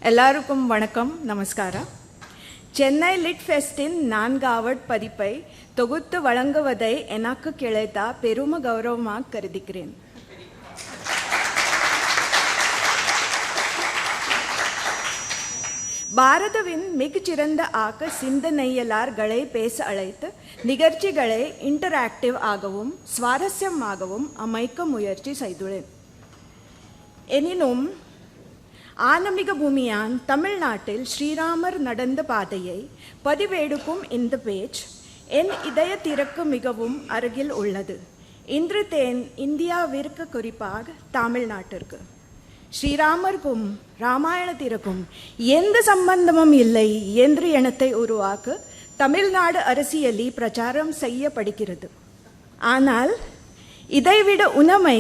எல்லாருக்கும் வணக்கம், நமஸ்காரம். சென்னை லிட் ஃபெஸ்டின் 4வது பதிப்பை தொகுத்து வழங்குவதை எனக்கு கிடைத்த பெருமை கௌரவமாக கருதுகிறேன். பாரதவின் மிகச்சிறந்த ஆக்க சிந்தனையாளர்களை பேச அழைத்து நிகழ்ச்சிகளை இன்டராக்டிவ் ஆகவும் சுவாரஸ்யமாகவும் அமைக்க முயற்சி செய்துள்ளேன். எனினும் ஆன்மீக பூமியான் தமிழ்நாட்டில் ஸ்ரீராமர் நடந்த பாதையை பதிவேடுக்கும் இந்த பேஜ் என் இதயத்திற்கு மிகவும் அருகில் உள்ளது. இன்று இந்தியாவிற்கு குறிப்பாக தமிழ்நாட்டிற்கு ஸ்ரீராமருக்கும் ராமாயணத்திற்கும் எந்த சம்பந்தமும் இல்லை என்ற எண்ணத்தை உருவாக்க தமிழ்நாடு அரசியலில் பிரச்சாரம் செய்யப்படுகிறது. ஆனால் இதைவிட உண்மை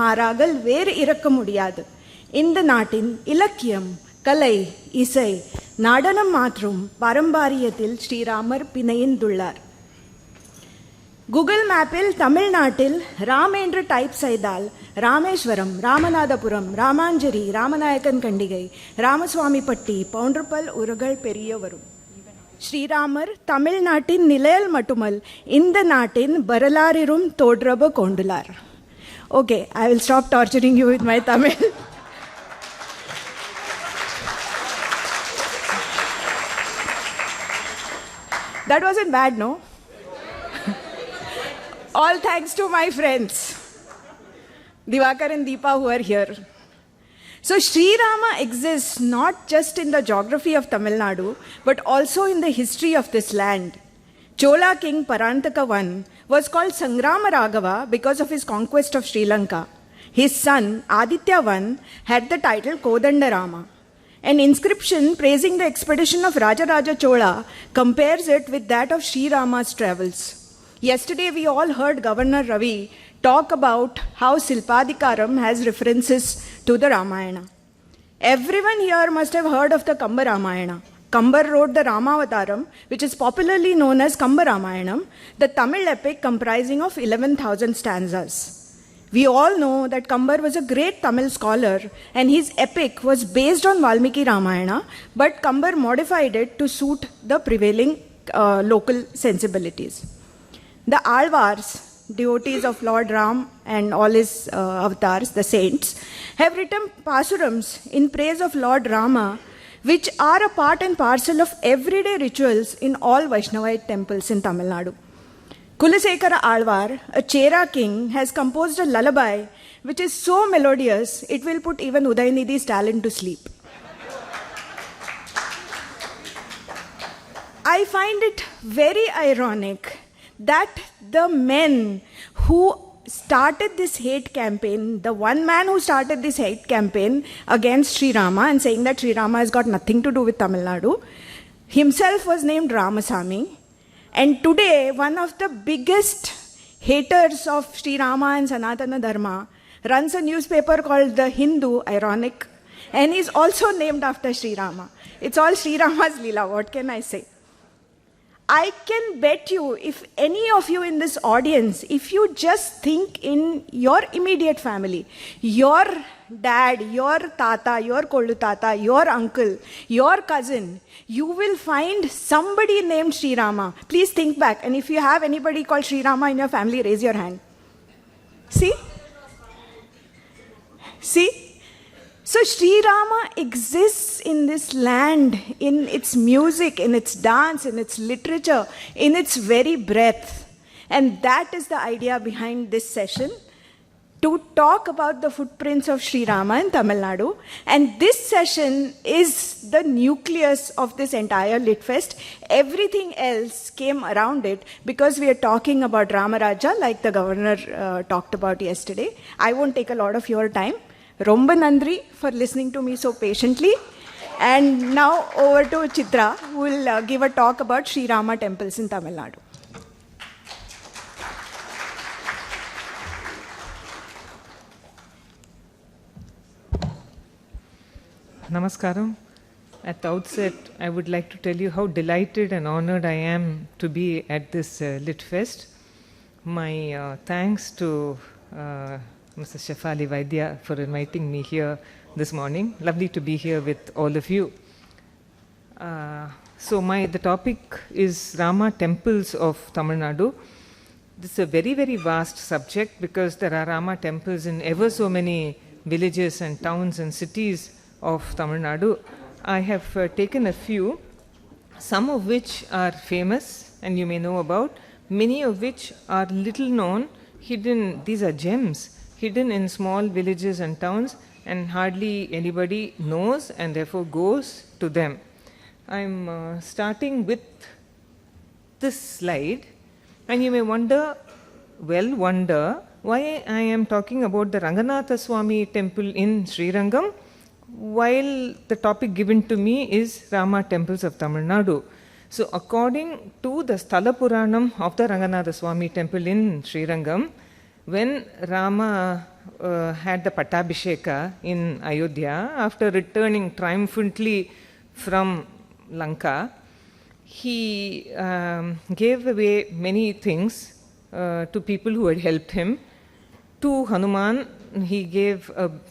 மாறாக வேறு இருக்க முடியாது. இந்த நாட்டின் இலக்கியம், கலை, இசை, நடனம் மற்றும் பாரம்பரியத்தில் ஸ்ரீராமர் பிணைந்துள்ளார். கூகுள் மேப்பில் தமிழ்நாட்டில் ராம் என்று டைப் செய்தால் ராமேஸ்வரம், ராமநாதபுரம், ராமாஞ்சரி, ராமநாயக்கன் கண்டிகை, ராமசுவாமிப்பட்டி போன்ற பல ஊர்கள் பெரிய வரும். ஸ்ரீராமர் தமிழ்நாட்டின் நிலையில் மட்டுமல் இந்த நாட்டின் வரலாறிலும் தொடர்பு கொண்டுள்ளார். Okay, I will stop torturing you with my Tamil. That wasn't bad, no? All thanks to my friends, Divakar and Deepa, who are here. So Sri Rama exists not just in the geography of Tamil Nadu, but also in the history of this land. Chola king Parantaka I was called Sangrama Raghava because of his conquest of Sri Lanka. His son Aditya I had the title Kodanda Rama. An inscription praising the expedition of Rajaraja Chola compares it with that of Sri Rama's travels. Yesterday we all heard Governor Ravi talk about how Silpadikaram has references to the Ramayana. Everyone here must have heard of the Kamba Ramayana. Kambar wrote the Ramavataram, which is popularly known as Kamba Ramayanam, the Tamil epic comprising of 11,000 stanzas. We all know that Kambar was a great Tamil scholar and his epic was based on Valmiki Ramayana, but Kambar modified it to suit the prevailing local sensibilities. The Alvars, devotees of Lord Ram and all his avatars, the saints, have written pasurams in praise of Lord Rama, which are a part and parcel of everyday rituals in all Vaishnavite temples in Tamil Nadu. Kulasekara Alvar, a Chera king, has composed a lullaby which is so melodious it will put even Udayanidhi's talent to sleep. I find it very ironic that the men who started this hate campaign, the one man who started this hate campaign against Sri Rama and saying that Sri Rama has got nothing to do with Tamil Nadu, himself was named Ramasamy. And today, one of the biggest haters of Sri Rama and Sanatana Dharma runs a newspaper called The Hindu, ironic, and is also named after Sri Rama. It's all Sri Rama's Leela, what can I say? I can bet you, if any of you in this audience, if you just think in your immediate family, your dad, your tata, your kollu tata, your uncle, your cousin, you will find somebody named Sri Rama. Please think back, and if you have anybody called Sri Rama in your family, raise your hand. See? See? So Sri Rama exists in this land, in its music, in its dance, in its literature, in its very breath. And that is the idea behind this session, to talk about the footprints of Sri Rama in Tamil Nadu. And this session is the nucleus of this entire Litfest. Everything else came around it because we are talking about Ramaraja, like the governor talked about yesterday. I won't take a lot of your time. Romba Nandri for listening to me so patiently. And now over to Chitra, who will give a talk about Sri Rama temples in Tamil Nadu. Namaskaram. At the outset, I would like to tell you how delighted and honored I am to be at this Litfest. My thanks to Mrs Shefali Vaidya for inviting me here this morning. Lovely to be here with all of you. The topic is Rama temples of Tamil Nadu. This is a very, very vast subject because there are Rama temples in ever so many villages and towns and cities of Tamil Nadu. I have taken a few, some of which are famous and you may know about, many of which are little known, hidden, these are gems, hidden in small villages and towns, and hardly anybody knows and therefore goes to them. I'm starting with this slide, and you may wonder why I am talking about the Ranganatha Swami temple in Srirangam while the topic given to me is Rama temples of Tamil Nadu. So according to the Sthala Puranam of the Ranganatha Swami temple in Srirangam, when Rama had the Pattabhisheka in Ayodhya, after returning triumphantly from Lanka, he gave away many things to people who had helped him. To Hanuman,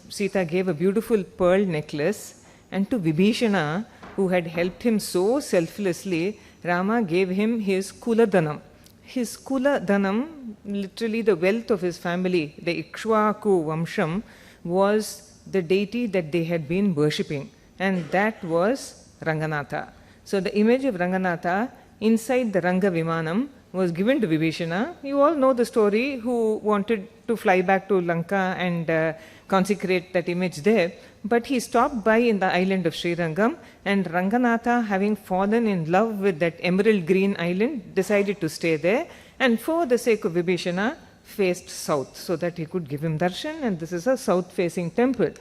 Sita gave a beautiful pearl necklace, and to Vibhishana, who had helped him so selflessly, Rama gave him his Kuladanam. His Kuladanam, literally the wealth of his family, the Ikshvaku Vamsham, was the deity that they had been worshipping, and that was Ranganatha. So the image of Ranganatha inside the Ranga Vimanam was given to Vibhishana. You all know the story, who wanted to fly back to Lanka and consecrate that image there. But he stopped by in the island of Srirangam, and Ranganatha, having fallen in love with that emerald green island, decided to stay there, and for the sake of Vibhishana, faced south so that he could give him darshan, and this is a south-facing temple.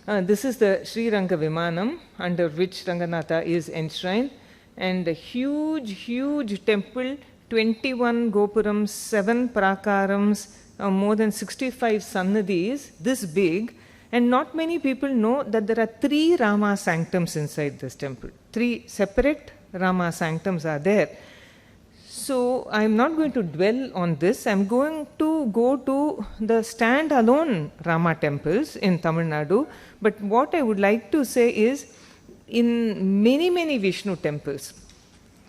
This is the Sriranga Vimanam under which Ranganatha is enshrined, and a huge temple, 21 gopurams, 7 prakarams, more than 65 sannadhis, this big, and not many people know that there are 3 Rama sanctums inside this temple. 3 separate Rama sanctums are there. So I'm not going to dwell on this. I'm going to go to the stand-alone Rama temples in Tamil Nadu. But what I would like to say is, in many Vishnu temples,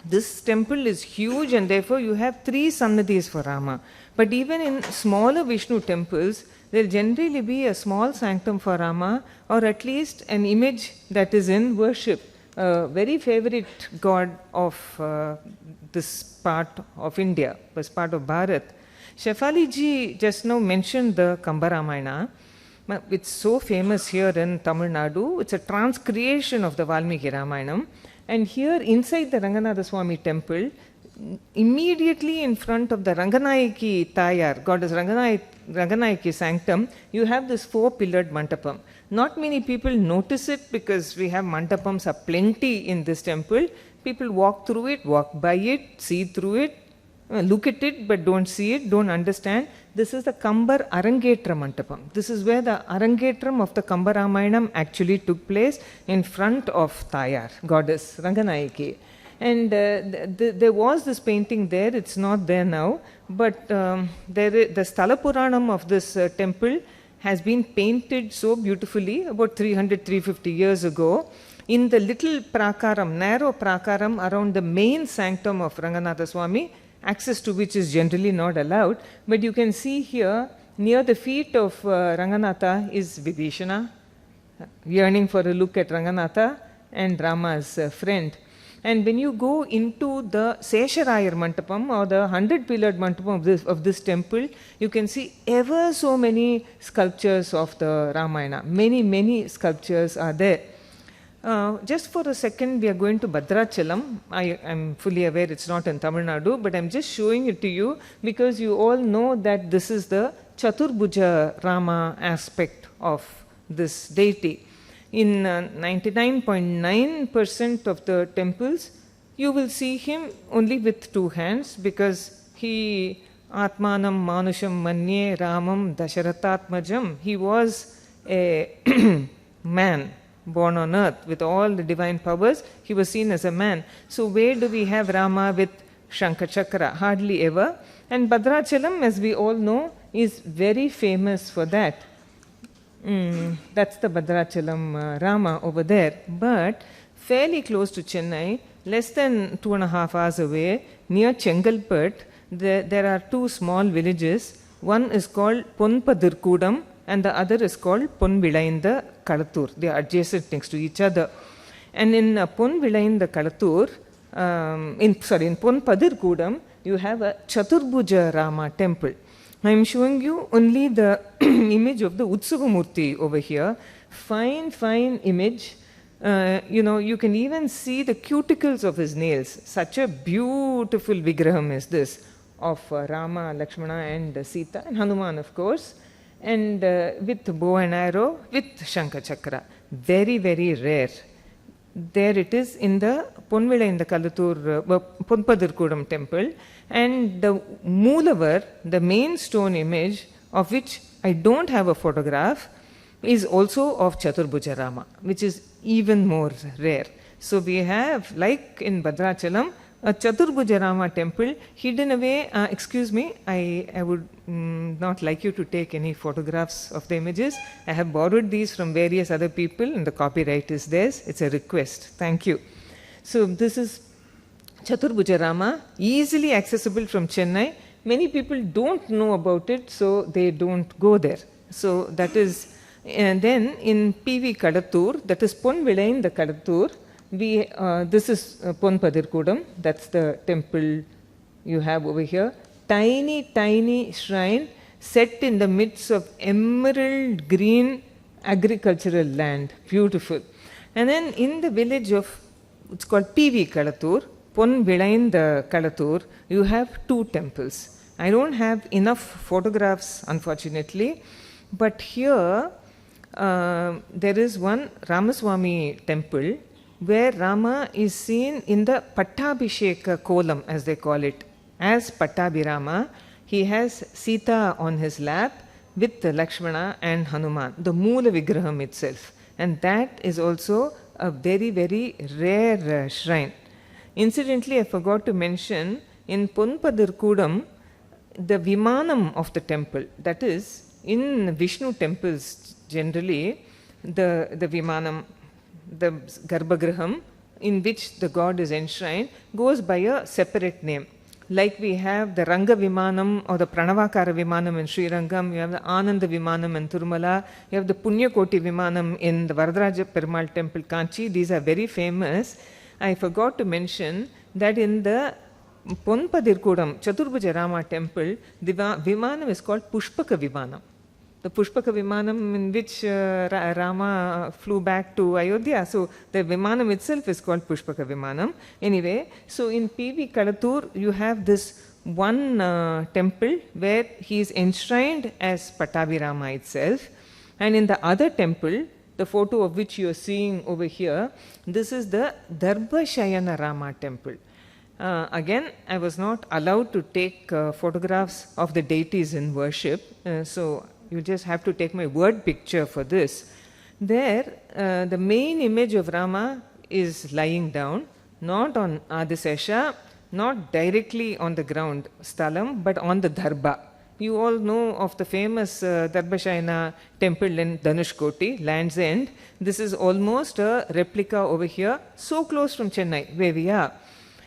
this temple is huge, and therefore you have 3 sannadhis for Rama. But even in smaller Vishnu temples, there will generally be a small sanctum for Rama, or at least an image that is in worship. A very favorite god of this part of India, was part of Bharat. Shefali ji just now mentioned the Kamba Ramayana. It's so famous here in Tamil Nadu. It's a transcreation of the Valmiki Ramayanam. And here inside the Ranganatha Swami temple, immediately in front of the Ranganayaki Tayar, goddess Ranganayaki sanctum, you have this 4-pillared mandapam. Not many people notice it because we have mandapams are plenty in this temple. People walk through it, walk by it, see through it, look at it but don't see it, don't understand. This is the Kambar Arangetra Mandapam. This is where the Arangetram of the Kamba Ramayanam actually took place, in front of Tayar, goddess Ranganayaki. And there was this painting there, it's not there now, but the Sthala Puranam of this temple has been painted so beautifully about 300-350 years ago. In the little prakaram, narrow prakaram around the main sanctum of Ranganatha Swami, access to which is generally not allowed, but you can see here near the feet of Ranganatha is Vibhishana, yearning for a look at Ranganatha and Rama's friend. And when you go into the Sesharayar Mandapam, or the 100-pillared Mandapam of this temple, you can see ever so many sculptures of the Ramayana. Many sculptures are there. Just for a second, we are going to Bhadrachalam. I am fully aware it's not in Tamil Nadu, but I'm just showing it to you because you all know that this is the Chaturbhuja Rama aspect of this deity. In 99.9% of the temples, you will see him only with 2 hands, because he Atmanam Manusham Manye Ramam Dasharatatmajam. He was a man born on earth with all the divine powers. He was seen as a man. So where do we have Rama with Shankha Chakra? Hardly ever. And Bhadrachalam, as we all know, is very famous for that. That's the Bhadrachalam Rama over there. But fairly close to Chennai, less than 2.5 hours away, near Chengalpet, there are two small villages. One is called Ponpadirkudam and the other is called Ponvilainda Kalatur. They are adjacent next to each other. And in Ponvilainda Kalatur, in Ponpadirkudam, you have a Chaturbuja Rama temple. I am showing you only the image of the Utsavamurti over here. Fine, fine image. You can even see the cuticles of his nails. Such a beautiful vigraham is this of Rama, Lakshmana and Sita and Hanuman, of course. And with bow and arrow, with Shankha Chakra. Very, very rare. There it is in the Ponvilainda Kalatur, Ponpadirkudam temple. And the Moolavar, the main stone image, of which I don't have a photograph, is also of Chaturbuja Rama, which is even more rare. So we have, like in Bhadrachalam, a Chaturbuja Rama temple hidden away. Excuse me, I would not like you to take any photographs of the images. I have borrowed these from various other people and the copyright is theirs. It's a request. Thank you. So this is Chaturbuja Rama, easily accessible from Chennai. Many people don't know about it, so they don't go there. So that is, and then in PV Kadatur, that is Ponvilainda Kadatur, this is Ponpadirkudam, that's the temple you have over here. Tiny, tiny shrine set in the midst of emerald green agricultural land. Beautiful. And then in the village of, it's called PV Kadatur, Ponvilainda Kadatur, you have two temples. I don't have enough photographs, unfortunately, but here there is one Ramaswamy temple where Rama is seen in the Pattabhisheka Kolam, as they call it, as Pattabhirama. He has Sita on his lap with Lakshmana and Hanuman, the Moola Vigraham itself. And that is also a very, very rare shrine. Incidentally, I forgot to mention, in Ponpadirkudam, the Vimanam of the temple, that is, in Vishnu temples generally, the Vimanam, the Garbhagraham in which the god is enshrined, goes by a separate name. Like we have the Ranga Vimanam or the Pranavakara Vimanam in Sri Rangam, you have the Ananda Vimanam in Thirumala, you have the Punyakoti Vimanam in the Varadaraja Perumal temple, Kanchi. These are very famous. I forgot to mention that in the Ponpadirkudam, Chaturbuja Rama temple, the Vimanam is called Pushpaka Vimanam. The Pushpaka Vimanam in which Rama flew back to Ayodhya. So the Vimanam itself is called Pushpaka Vimanam. Anyway, so in PV Kadatur, you have this one temple where he is enshrined as Pattabhirama itself. And in the other temple, the photo of which you are seeing over here, this is the Darbashayana Rama temple. Again, I was not allowed to take photographs of the deities in worship. So you just have to take my word picture for this. There, the main image of Rama is lying down, not on Adisesha, not directly on the ground, Sthalam, but on the Dharba. You all know of the famous Darbashayana temple in Dhanushkoti, Land's End. This is almost a replica over here, so close from Chennai, where we are.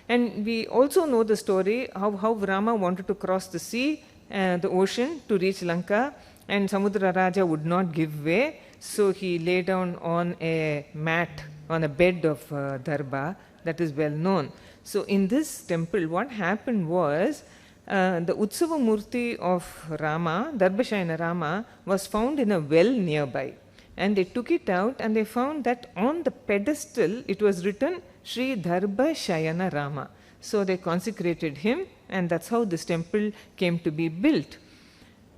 And we also know the story how Rama wanted to cross the sea, the ocean, to reach Lanka, and Samudra Raja would not give way, so he lay down on a mat, on a bed of Dharba, that is well known. So in this temple, what happened was, the Utsava Murti of Rama, Darbashayana Rama, was found in a well nearby. And they took it out and they found that on the pedestal it was written Sri Darbashayana Rama. So they consecrated him, and that's how this temple came to be built.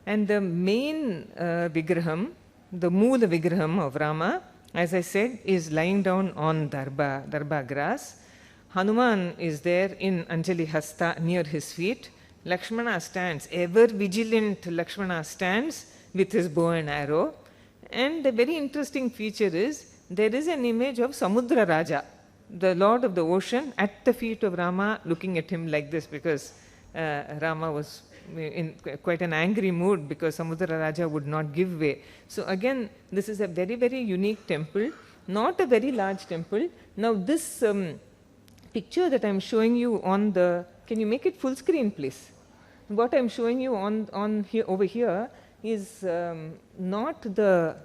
And the main Vigraham, the Moola Vigraham of Rama, as I said, is lying down on Dharba grass. Hanuman is there in Anjali Hasta near his feet. Lakshmana stands, ever vigilant Lakshmana stands with his bow and arrow. And the very interesting feature is, there is an image of Samudra Raja, the Lord of the ocean, at the feet of Rama, looking at him like this, because Rama was in quite an angry mood because Samudra Raja would not give way. So again, this is a very, very unique temple, not a very large temple. Now this picture that I am showing you on the, can you make it full screen please? What I am showing you on here, over here is not the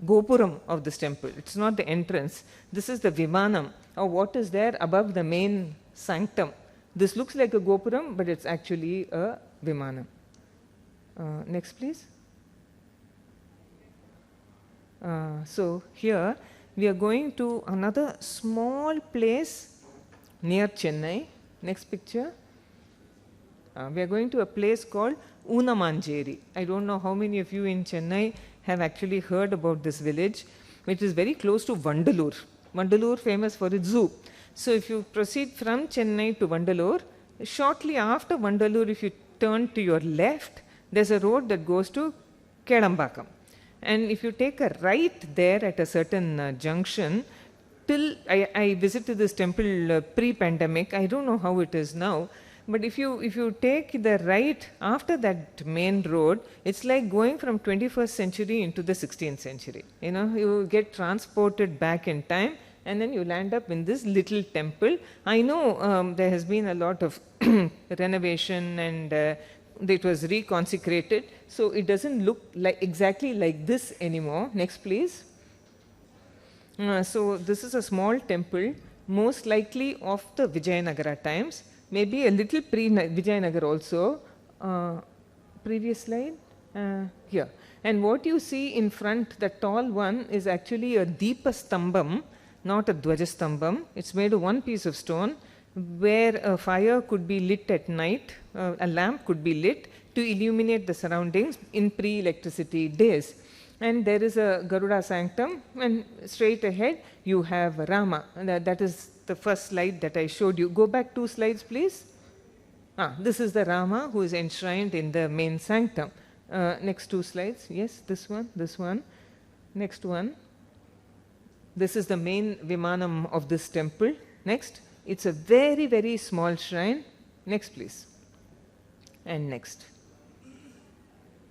Gopuram of this temple. It's not the entrance. This is the Vimanam, or what is there above the main sanctum. This looks like a Gopuram, but it's actually a Vimanam. Next, please. So here we are going to another small place near Chennai. Next picture. We are going to a place called Unamanjeri. I don't know how many of you in Chennai have actually heard about this village, which is very close to Vandalur. Vandalur famous for its zoo. So if you proceed from Chennai to Vandalur, shortly after Vandalur, if you turn to your left, there's a road that goes to Kedambakam. And if you take a right there at a certain junction, till I visited this temple pre-pandemic, I don't know how it is now, but if you take the right after that main road, it's like going from 21st century into the 16th century. You know, you get transported back in time and then you land up in this little temple. I know there has been a lot of renovation and it was reconsecrated, so it doesn't look like exactly like this anymore. Next please. So this is a small temple, most likely of the Vijayanagara times, maybe a little pre-Vijayanagar also. Previous slide. Here. And what you see in front, the tall one, is actually a Deepa Stambam, not a Dwaja Stambam. It's made of one piece of stone where a fire could be lit at night, a lamp could be lit to illuminate the surroundings in pre-electricity days. And there is a Garuda sanctum, and straight ahead you have Rama. And that is the first slide that I showed you. Go back 2 slides please. This is the Rama who is enshrined in the main sanctum. Next 2 slides. Yes, this one. Next one. This is the main Vimanam of this temple. Next. It's a very, very small shrine. Next please. And next.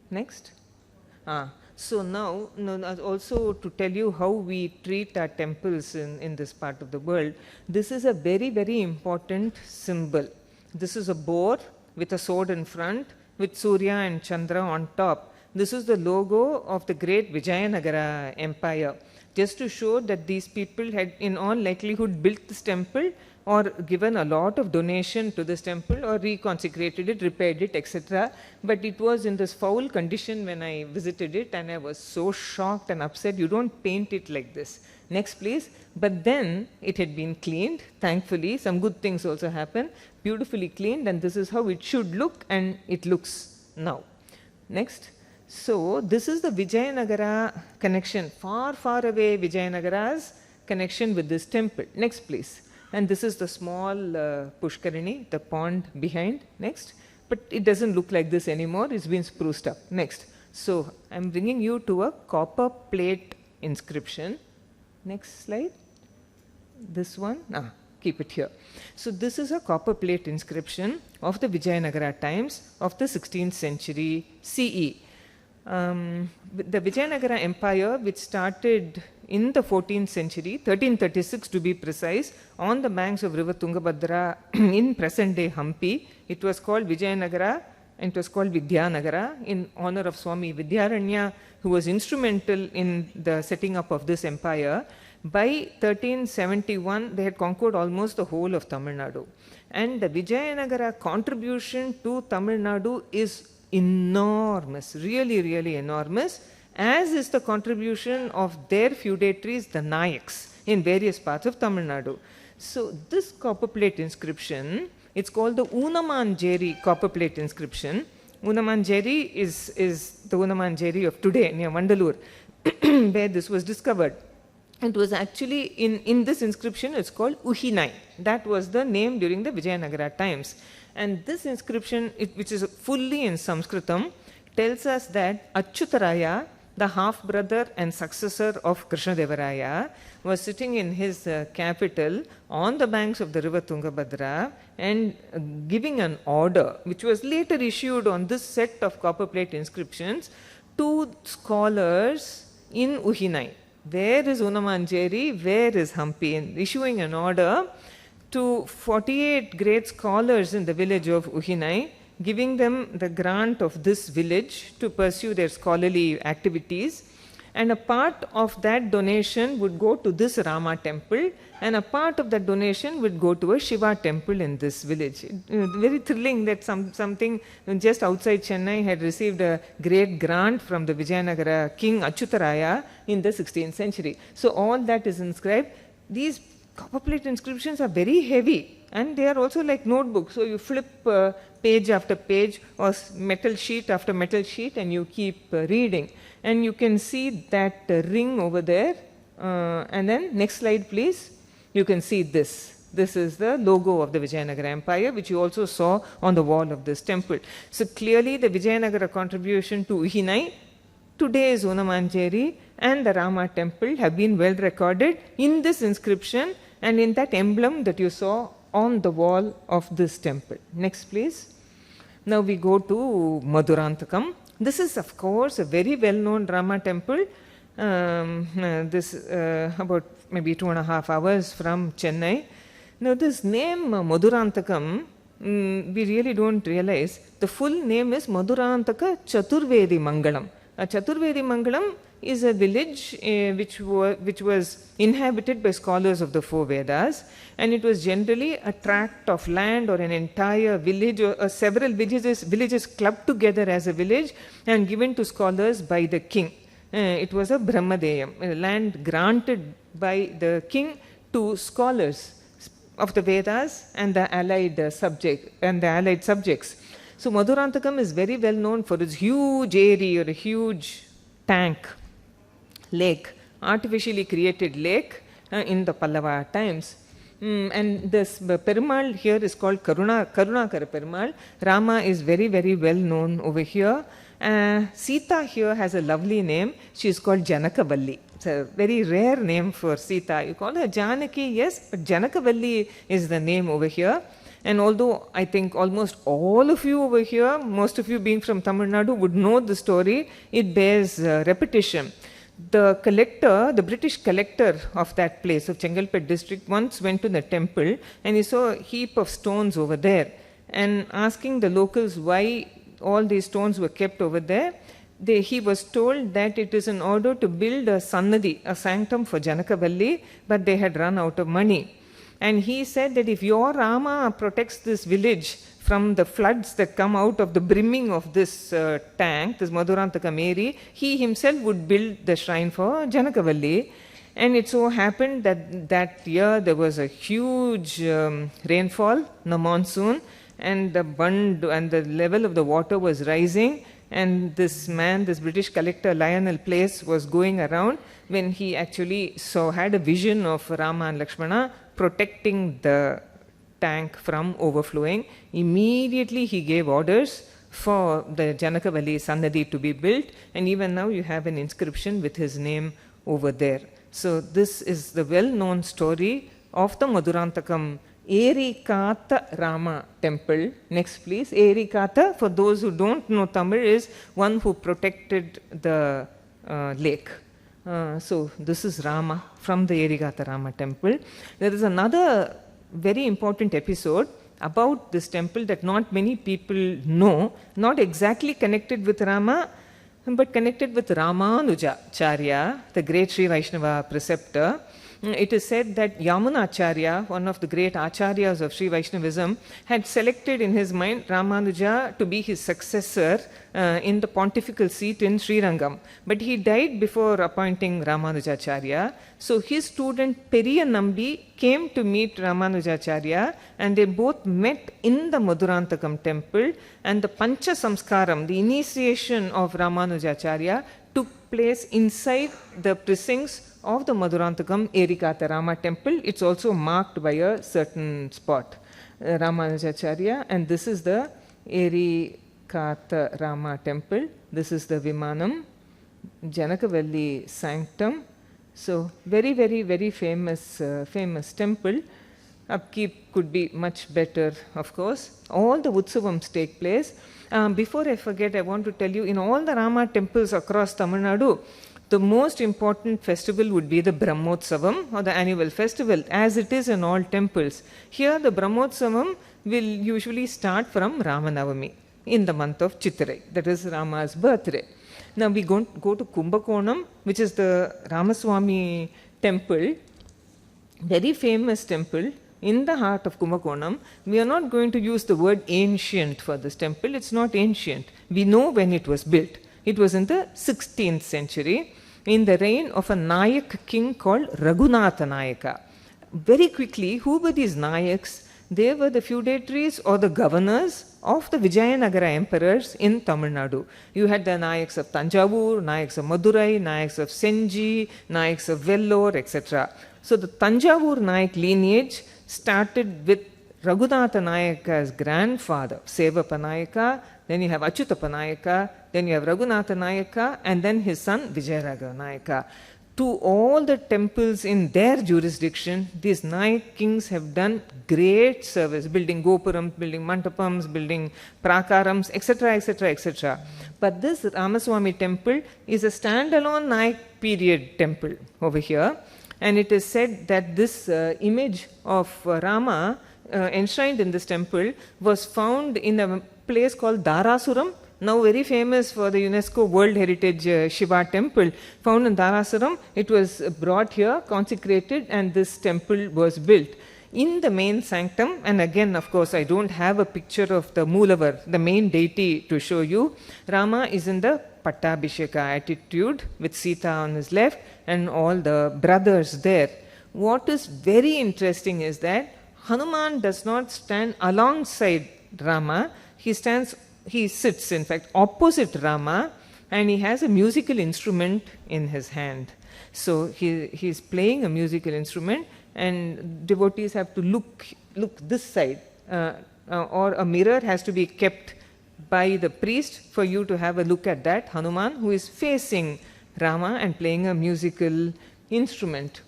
Next. So now, also to tell you how we treat our temples in this part of the world, this is a very, very important symbol. This is a boar with a sword in front, with Surya and Chandra on top. This is the logo of the great Vijayanagara Empire, just to show that these people had in all likelihood built this temple or given a lot of donation to this temple or reconsecrated it, repaired it, etc. But it was in this foul condition when I visited it, and I was so shocked and upset. You don't paint it like this. Next please. But then it had been cleaned, thankfully. Some good things also happened. Beautifully cleaned, and this is how it should look, and it looks now. Next. So this is the Vijayanagara connection, far, far away Vijayanagara's connection with this temple. Next please. And this is the small Pushkarini, the pond behind. Next. But it doesn't look like this anymore. It's been spruced up. Next. So I'm bringing you to a copper plate inscription. Next slide. This one. Keep it here. So this is a copper plate inscription of the Vijayanagara times of the 16th century CE. The Vijayanagara Empire, which started in the 14th century, 1336 to be precise, on the banks of river Tungabhadra in present-day Hampi. It was called Vijayanagara and it was called Vidyanagara in honor of Swami Vidyaranya, who was instrumental in the setting up of this empire. By 1371, they had conquered almost the whole of Tamil Nadu. And the Vijayanagara contribution to Tamil Nadu is enormous, really, really enormous, as is the contribution of their feudatories, the Nayaks, in various parts of Tamil Nadu. So this copper plate inscription, it's called the Unamanjeri copper plate inscription. Unamanjeri is the Unamanjeri of today, near Vandalur, where this was discovered. It was actually, in this inscription, it's called Uhinai. That was the name during the Vijayanagara times. And this inscription, which is fully in Sanskritam, tells us that Achyutaraya, the half-brother and successor of Krishnadevaraya, was sitting in his capital on the banks of the river Tungabhadra and giving an order, which was later issued on this set of copper plate inscriptions to scholars in Uhinai. Where is Unamanjeri? Where is Hampi? And issuing an order to 48 great scholars in the village of Uhinai, giving them the grant of this village to pursue their scholarly activities. And a part of that donation would go to this Rama temple, and a part of that donation would go to a Shiva temple in this village. Very thrilling that something just outside Chennai had received a great grant from the Vijayanagara king Achyutaraya in the 16th century. So all that is inscribed. These copper plate inscriptions are very heavy, and they are also like notebooks. So you flip page after page or metal sheet after metal sheet, and you keep reading. And you can see that ring over there. And then next slide, please. You can see this. This is the logo of the Vijayanagara Empire, which you also saw on the wall of this temple. So clearly the Vijayanagara contribution to Uhinai, today's Unamanjeri, and the Rama temple have been well recorded in this inscription and in that emblem that you saw on the wall of this temple. Next, please. Now we go to Madurantakam. This is, of course, a very well-known Rama temple. About maybe 2.5 hours from Chennai. Now this name Madurantakam, we really don't realize. The full name is Madurantaka Chaturvedi Mangalam. Chaturvedi Mangalam is a village which was inhabited by scholars of the 4 Vedas, and it was generally a tract of land or an entire village or several villages clubbed together as a village and given to scholars by the king. It was a Brahmadeyam, a land granted by the king to scholars of the Vedas and the allied subjects. So Madurantakam is very well known for its huge area or a huge tank, lake, artificially created lake in the Pallava times. And this Perumal here is called Karunakara Perumal. Rama is very, very well known over here. Sita here has a lovely name. She is called Janakavalli. It's a very rare name for Sita. You call her Janaki, yes, but Janakavalli is the name over here. And although I think almost all of you over here, most of you being from Tamil Nadu, would know the story, it bears repetition. The collector, the British collector of that place, of Chengalpet district, once went to the temple and he saw a heap of stones over there. And asking the locals why all these stones were kept over there, he was told that it is in order to build a sannadhi, a sanctum for Janakavalli, but they had run out of money. And he said that if your Rama protects this village from the floods that come out of the brimming of this tank, this Madurantakam eri, he himself would build the shrine for Janakavalli. And it so happened that that year there was a huge rainfall, the monsoon, and the bund and the level of the water was rising. And this man, this British collector Lionel Place, was going around when he actually had a vision of Rama and Lakshmana protecting the tank from overflowing. Immediately he gave orders for the Janakavalli Sannadhi to be built, and even now you have an inscription with his name over there. So this is the well-known story of the Madurantakam Erikatha Rama temple. Next please. Erikatha, for those who don't know Tamil, is one who protected the lake. So this is Rama from the Erikatha Rama temple. There is another very important episode about this temple that not many people know, not exactly connected with Rama, but connected with Ramanujacharya, the great Sri Vaishnava preceptor. It is said that Yamunacharya, one of the great acharyas of Sri Vaishnavism, had selected in his mind Ramanuja to be his successor in the pontifical seat in Srirangam. But he died before appointing Ramanujacharya. So his student Periyanambi came to meet Ramanujacharya, and they both met in the Madurantakam temple, and the Pancha Samskaram, the initiation of Ramanujacharya, took place inside the precincts of the Madurantakam Erikatha Rama temple. It's also marked by a certain spot, Ramanujacharya, and this is the Erikatha Rama temple. This is the Vimanam. Janakavalli sanctum. So very, very, very famous, famous temple. Upkeep could be much better, of course. All the Utsavams take place. Before I forget, I want to tell you, in all the Rama temples across Tamil Nadu, the most important festival would be the Brahmotsavam, or the annual festival, as it is in all temples. Here the Brahmotsavam will usually start from Ramanavami in the month of Chitrai, that is Rama's birthday. Now we go to Kumbakonam, which is the Ramaswamy temple, very famous temple in the heart of Kumbakonam. We are not going to use the word ancient for this temple. It's not ancient. We know when it was built. It was in the 16th century in the reign of a Nayak king called Raghunatha Nayaka. Very quickly, who were these Nayaks? They were the feudatories or the governors of the Vijayanagara emperors in Tamil Nadu. You had the Nayaks of Tanjavur, Nayaks of Madurai, Nayaks of Senji, Nayaks of Vellore, etc. So the Tanjavur Nayak lineage started with Raghunatha Nayaka's grandfather, Sevapa Nayaka, then you have Achyutappa Nayaka, then you have Raghunatha Nayaka, and then his son Vijayaraghava Nayaka. To all the temples in their jurisdiction, these Nayak kings have done great service, building gopurams, building mantapams, building prakarams, etc., etc., etc. But this Ramaswamy temple is a standalone Nayak period temple over here, and it is said that this image of Rama enshrined in this temple was found in a place called Dharasuram, now very famous for the UNESCO World Heritage Shiva temple, found in Dharasuram. It was brought here, consecrated, and this temple was built. In the main sanctum, and again, of course, I don't have a picture of the Moolavar, the main deity, to show you. Rama is in the Pattabhisheka attitude with Sita on his left and all the brothers there. What is very interesting is that Hanuman does not stand alongside Rama. He sits, in fact, opposite Rama, and he has a musical instrument in his hand. So he's playing a musical instrument, and devotees have to look this side, or a mirror has to be kept by the priest for you to have a look at that Hanuman, who is facing Rama and playing a musical instrument.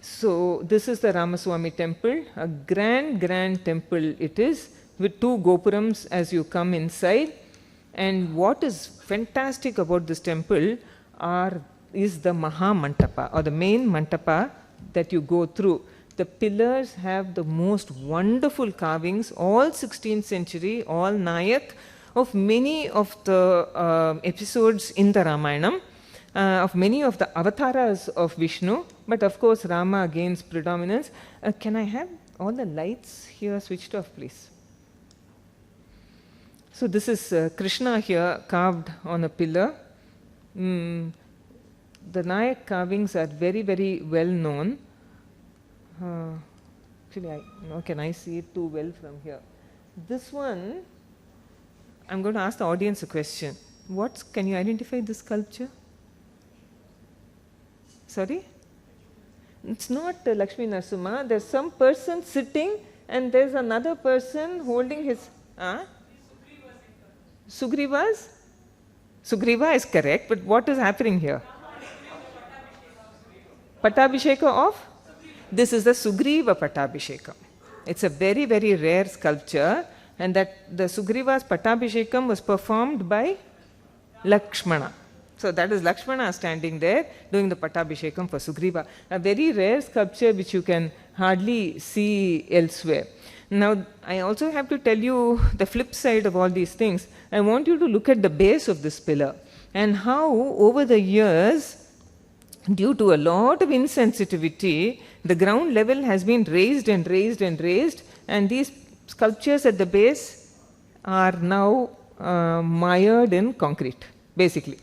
So this is the Ramaswamy temple, a grand temple it is, with two gopurams as you come inside. And what is fantastic about this temple is the Maha Mantapa, or the main Mantapa that you go through. The pillars have the most wonderful carvings, all 16th century, all Nayak, of many of the episodes in the Ramayanam, of many of the avatars of Vishnu, but of course Rama gains predominance. Can I have all the lights here switched off, please? So this is Krishna here carved on a pillar. The Nayak carvings are very, very well known. Actually, can I see it too well from here? This one, I'm going to ask the audience a question. Can you identify this sculpture? Sorry? It's not Lakshmi Narsumma. There's some person sitting and there's another person holding his... Sugriva's? Sugriva is correct, but what is happening here? Pattabhisheka of? This is the Sugriva Pattabhishekam. It's a very, very rare sculpture, and that the Sugriva's Pattabhishekam was performed by Lakshmana. So that is Lakshmana standing there doing the Pattabhishekam for Sugriva. A very rare sculpture which you can hardly see elsewhere. Now, I also have to tell you the flip side of all these things. I want you to look at the base of this pillar and how over the years, due to a lot of insensitivity, the ground level has been raised and raised and raised, and these sculptures at the base are now mired in concrete, basically.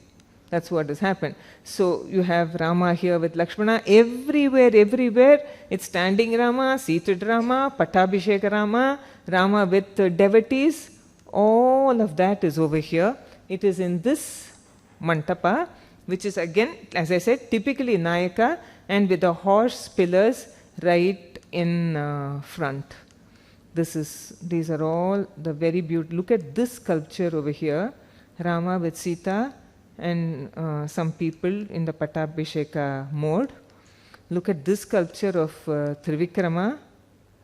That's what has happened. So you have Rama here with Lakshmana. Everywhere, it's standing Rama, seated Rama, Pattabhisheka Rama, Rama with devotees. All of that is over here. It is in this Mantapa, which is again, as I said, typically Nayaka, and with the horse pillars right in front. These are all the very beautiful. Look at this sculpture over here, Rama with Sita, and some people in the Pattabhisheka mode. Look at this sculpture of Trivikrama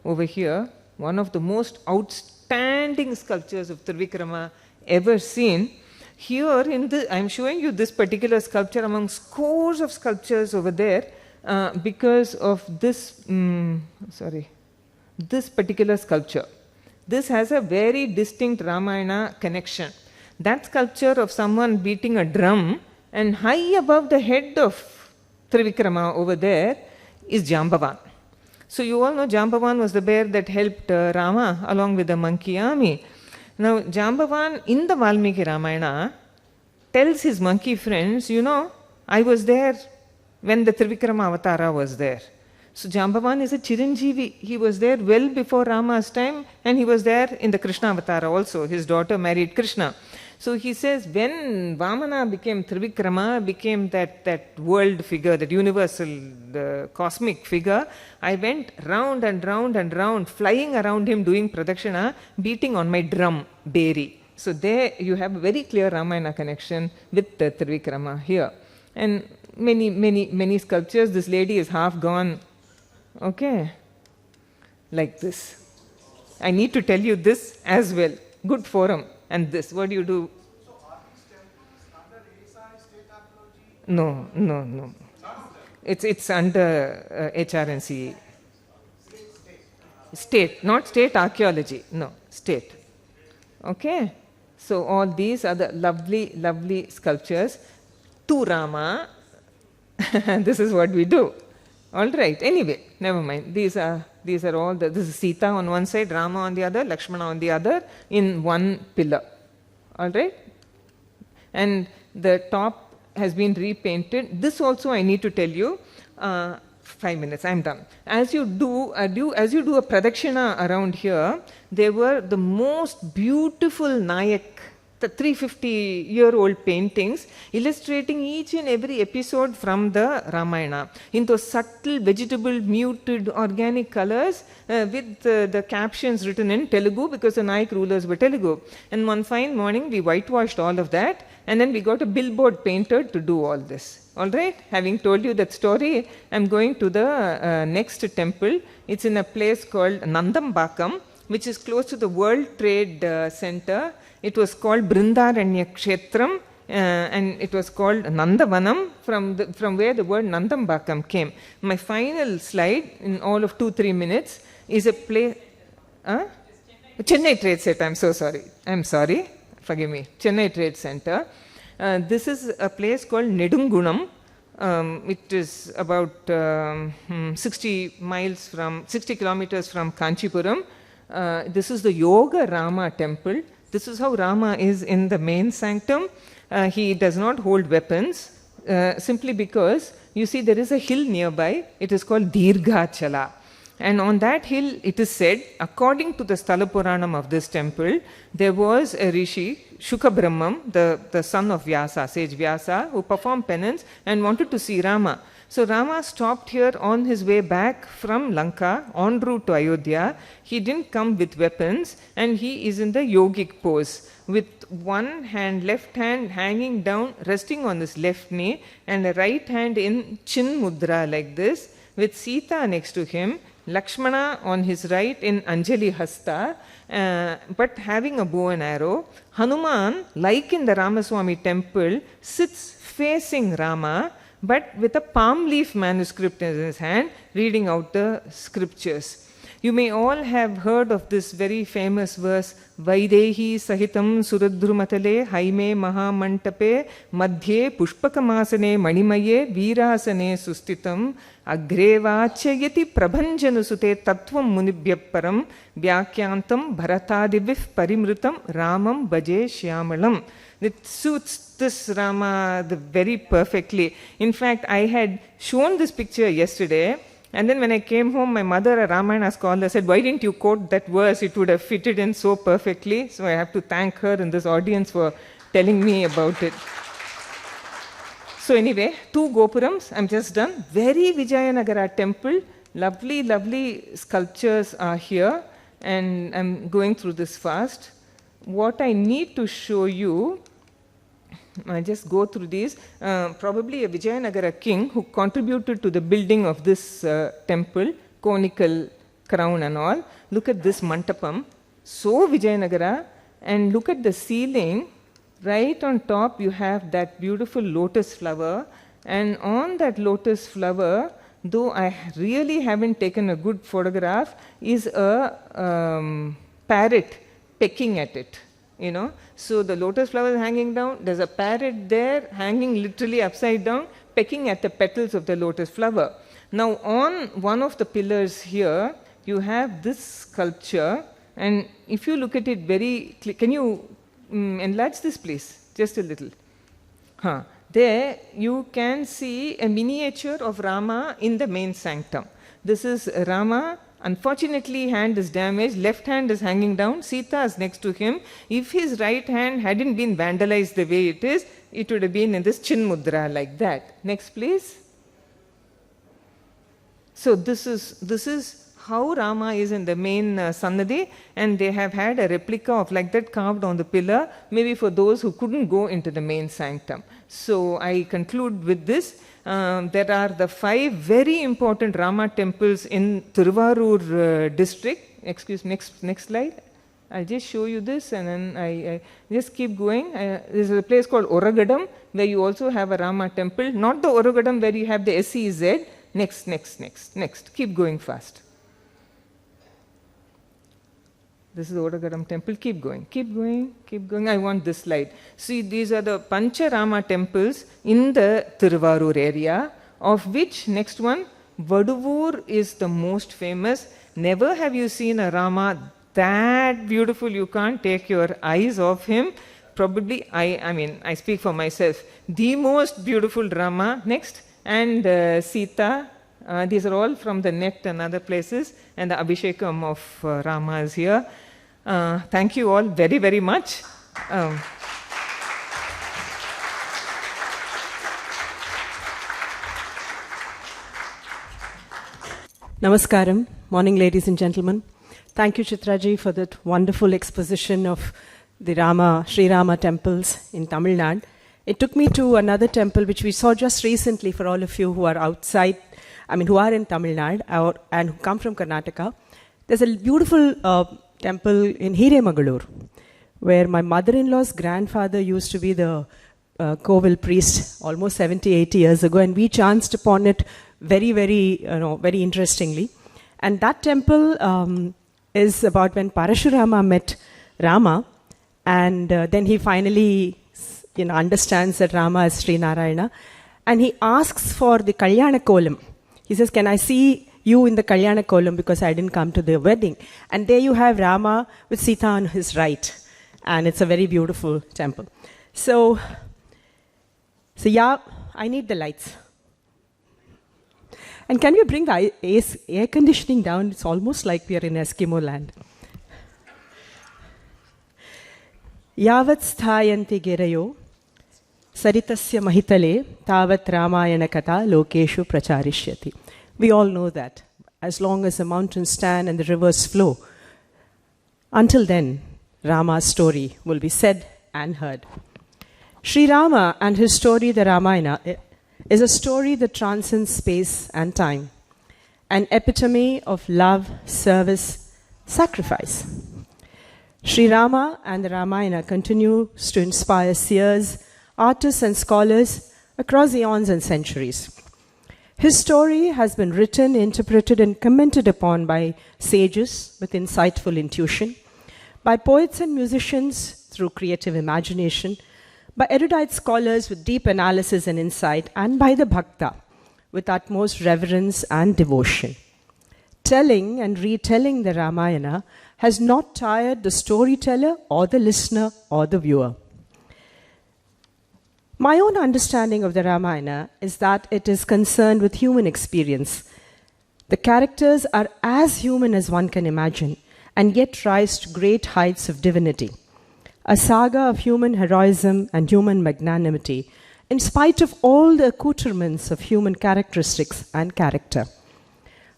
over here, one of the most outstanding sculptures of Trivikrama ever seen. Here in the, I am showing you this particular sculpture among scores of sculptures over there because of this, this particular sculpture. This has a very distinct Ramayana connection. That sculpture of someone beating a drum, and high above the head of Trivikrama over there is Jambavan. So you all know Jambavan was the bear that helped Rama along with the monkey army. Now Jambavan in the Valmiki Ramayana tells his monkey friends, you know, I was there when the Trivikrama Avatara was there. So Jambavan is a Chiranjeevi. He was there well before Rama's time, and he was there in the Krishna Avatara also. His daughter married Krishna. So he says, when Vamana became Trivikrama, became that world figure, that universal, the cosmic figure, I went round and round and round, flying around him, doing pradakshina, beating on my drum, Beri. So there you have a very clear Ramayana connection with the Trivikrama here. And many sculptures. This lady is half gone, okay, like this. I need to tell you this as well. Good forum. And this, what do you do? So are these temples under ASI, state archaeology? No. It's under HRNC. State, not state archaeology. No, state. Okay. So all these are the lovely sculptures to Rama. This is what we do. All right. Anyway, never mind. These are all this is Sita on one side, Rama on the other, Lakshmana on the other, in one pillar. All right. And the top has been repainted. This also I need to tell you. 5 minutes. I'm done. As you do a pradakshina around here, there were the most beautiful Nayak, the 350-year-old paintings illustrating each and every episode from the Ramayana in those subtle, vegetable, muted, organic colors with the captions written in Telugu because the Nayak rulers were Telugu. And one fine morning we whitewashed all of that, and then we got a billboard painter to do all this. All right, having told you that story, I'm going to the next temple. It's in a place called Nandambakam, which is close to the World Trade Center. It was called Brindaranya Kshetram, and it was called Nandavanam from where the word Nandambakam came. My final slide in all of 2-3 minutes is a place. Chennai Trade Center. I'm sorry. Forgive me. Chennai Trade Center. This is a place called Nedungunam. It is about 60 kilometers from Kanchipuram. This is the Yoga Rama temple. This is how Rama is in the main sanctum. He does not hold weapons simply because, you see, there is a hill nearby. It is called Dirghachala. And on that hill, it is said, according to the Sthala Puranam of this temple, there was a rishi, Shukabrahmam, the son of Vyasa, sage Vyasa, who performed penance and wanted to see Rama. So Rama stopped here on his way back from Lanka, en route to Ayodhya. He didn't come with weapons, and he is in the yogic pose, with one hand, left hand hanging down, resting on his left knee, and a right hand in Chin Mudra like this, with Sita next to him, Lakshmana on his right in Anjali Hasta, but having a bow and arrow. Hanuman, like in the Ramaswamy temple, sits facing Rama, but with a palm leaf manuscript in his hand, reading out the scriptures. You may all have heard of this very famous verse, Vaidehi Sahitam Suradrumatale Haime Mahamantape Madhye Pushpakamasane Manimaye Virasane Sustitam Agrevachayati Prabhanjanusute Tattvam Munibhyaparam Vyakyantam Bharatadivif Parimrutam Ramam Bhaje Shyamalam. It suits this Rama very perfectly. In fact, I had shown this picture yesterday, and then when I came home, my mother, a Ramayana scholar, said, why didn't you quote that verse? It would have fitted in so perfectly. So I have to thank her in this audience for telling me about it. So anyway, 2 Gopurams, I'm just done. Very Vijayanagara temple, lovely sculptures are here, and I'm going through this fast. What I need to show you I just go through these. Probably a Vijayanagara king who contributed to the building of this temple, conical crown and all. Look at this mantapam, so Vijayanagara, and look at the ceiling. Right on top you have that beautiful lotus flower, and on that lotus flower, though I really haven't taken a good photograph, is a parrot pecking at it. You know, so the lotus flower is hanging down, there's a parrot there hanging literally upside down, pecking at the petals of the lotus flower. Now on one of the pillars here, you have this sculpture, and if you look at it very can you enlarge this please, just a little? There you can see a miniature of Rama in the main sanctum. This is Rama. Unfortunately, hand is damaged, left hand is hanging down, Sita is next to him. If his right hand hadn't been vandalized the way it is, it would have been in this chin mudra like that. Next please. So this is how Rama is in the main Sannadhi, and they have had a replica of like that carved on the pillar, maybe for those who couldn't go into the main sanctum. So I conclude with this. There are the 5 very important Rama temples in Thiruvarur district. Excuse me, next slide. I'll just show you this, and then I just keep going. There's a place called Oragadam where you also have a Rama temple. Not the Oragadam where you have the SEZ. Next. Keep going fast. This is the Oragadam temple. Keep going. I want this slide. See, these are the Pancha Rama temples in the Thiruvarur area, of which next one, Vaduvur is the most famous. Never have you seen a Rama that beautiful, you can't take your eyes off him. Probably, I speak for myself, the most beautiful Rama. Next, and Sita. These are all from the net and other places, and the Abhishekam of Rama is here. Thank you all very, very much. Namaskaram. Morning, ladies and gentlemen. Thank you, Chitraji, for that wonderful exposition of the Sri Rama temples in Tamil Nadu. It took me to another temple which we saw just recently for all of you who are outside, who are in Tamil Nadu and who come from Karnataka. There's a beautiful temple in Hiremagalur, where my mother-in-law's grandfather used to be the Kovil priest almost 70, 80 years ago, and we chanced upon it very, very, very interestingly. And that temple is about when Parashurama met Rama, and then he finally understands that Rama is Sri Narayana, and he asks for the Kalyana Kolam. He says, can I see you in the Kalyana Kolam, because I didn't come to the wedding. And there you have Rama with Sita on his right, and it's a very beautiful temple. So yeah, I need the lights. And can we bring the air conditioning down? It's almost like we are in Eskimo land. Yavat sthayanti girayo Saritasya mahitale tavat Ramayana kata lokeshu pracharishyati. We all know that. As long as the mountains stand and the rivers flow, until then, Rama's story will be said and heard. Sri Rama and his story, the Ramayana, is a story that transcends space and time, an epitome of love, service, sacrifice. Sri Rama and the Ramayana continues to inspire seers, artists and scholars across eons and centuries. His story has been written, interpreted and commented upon by sages with insightful intuition, by poets and musicians through creative imagination, by erudite scholars with deep analysis and insight, and by the bhakta with utmost reverence and devotion. Telling and retelling the Ramayana has not tired the storyteller or the listener or the viewer. My own understanding of the Ramayana is that it is concerned with human experience. The characters are as human as one can imagine, and yet rise to great heights of divinity. A saga of human heroism and human magnanimity, in spite of all the accoutrements of human characteristics and character.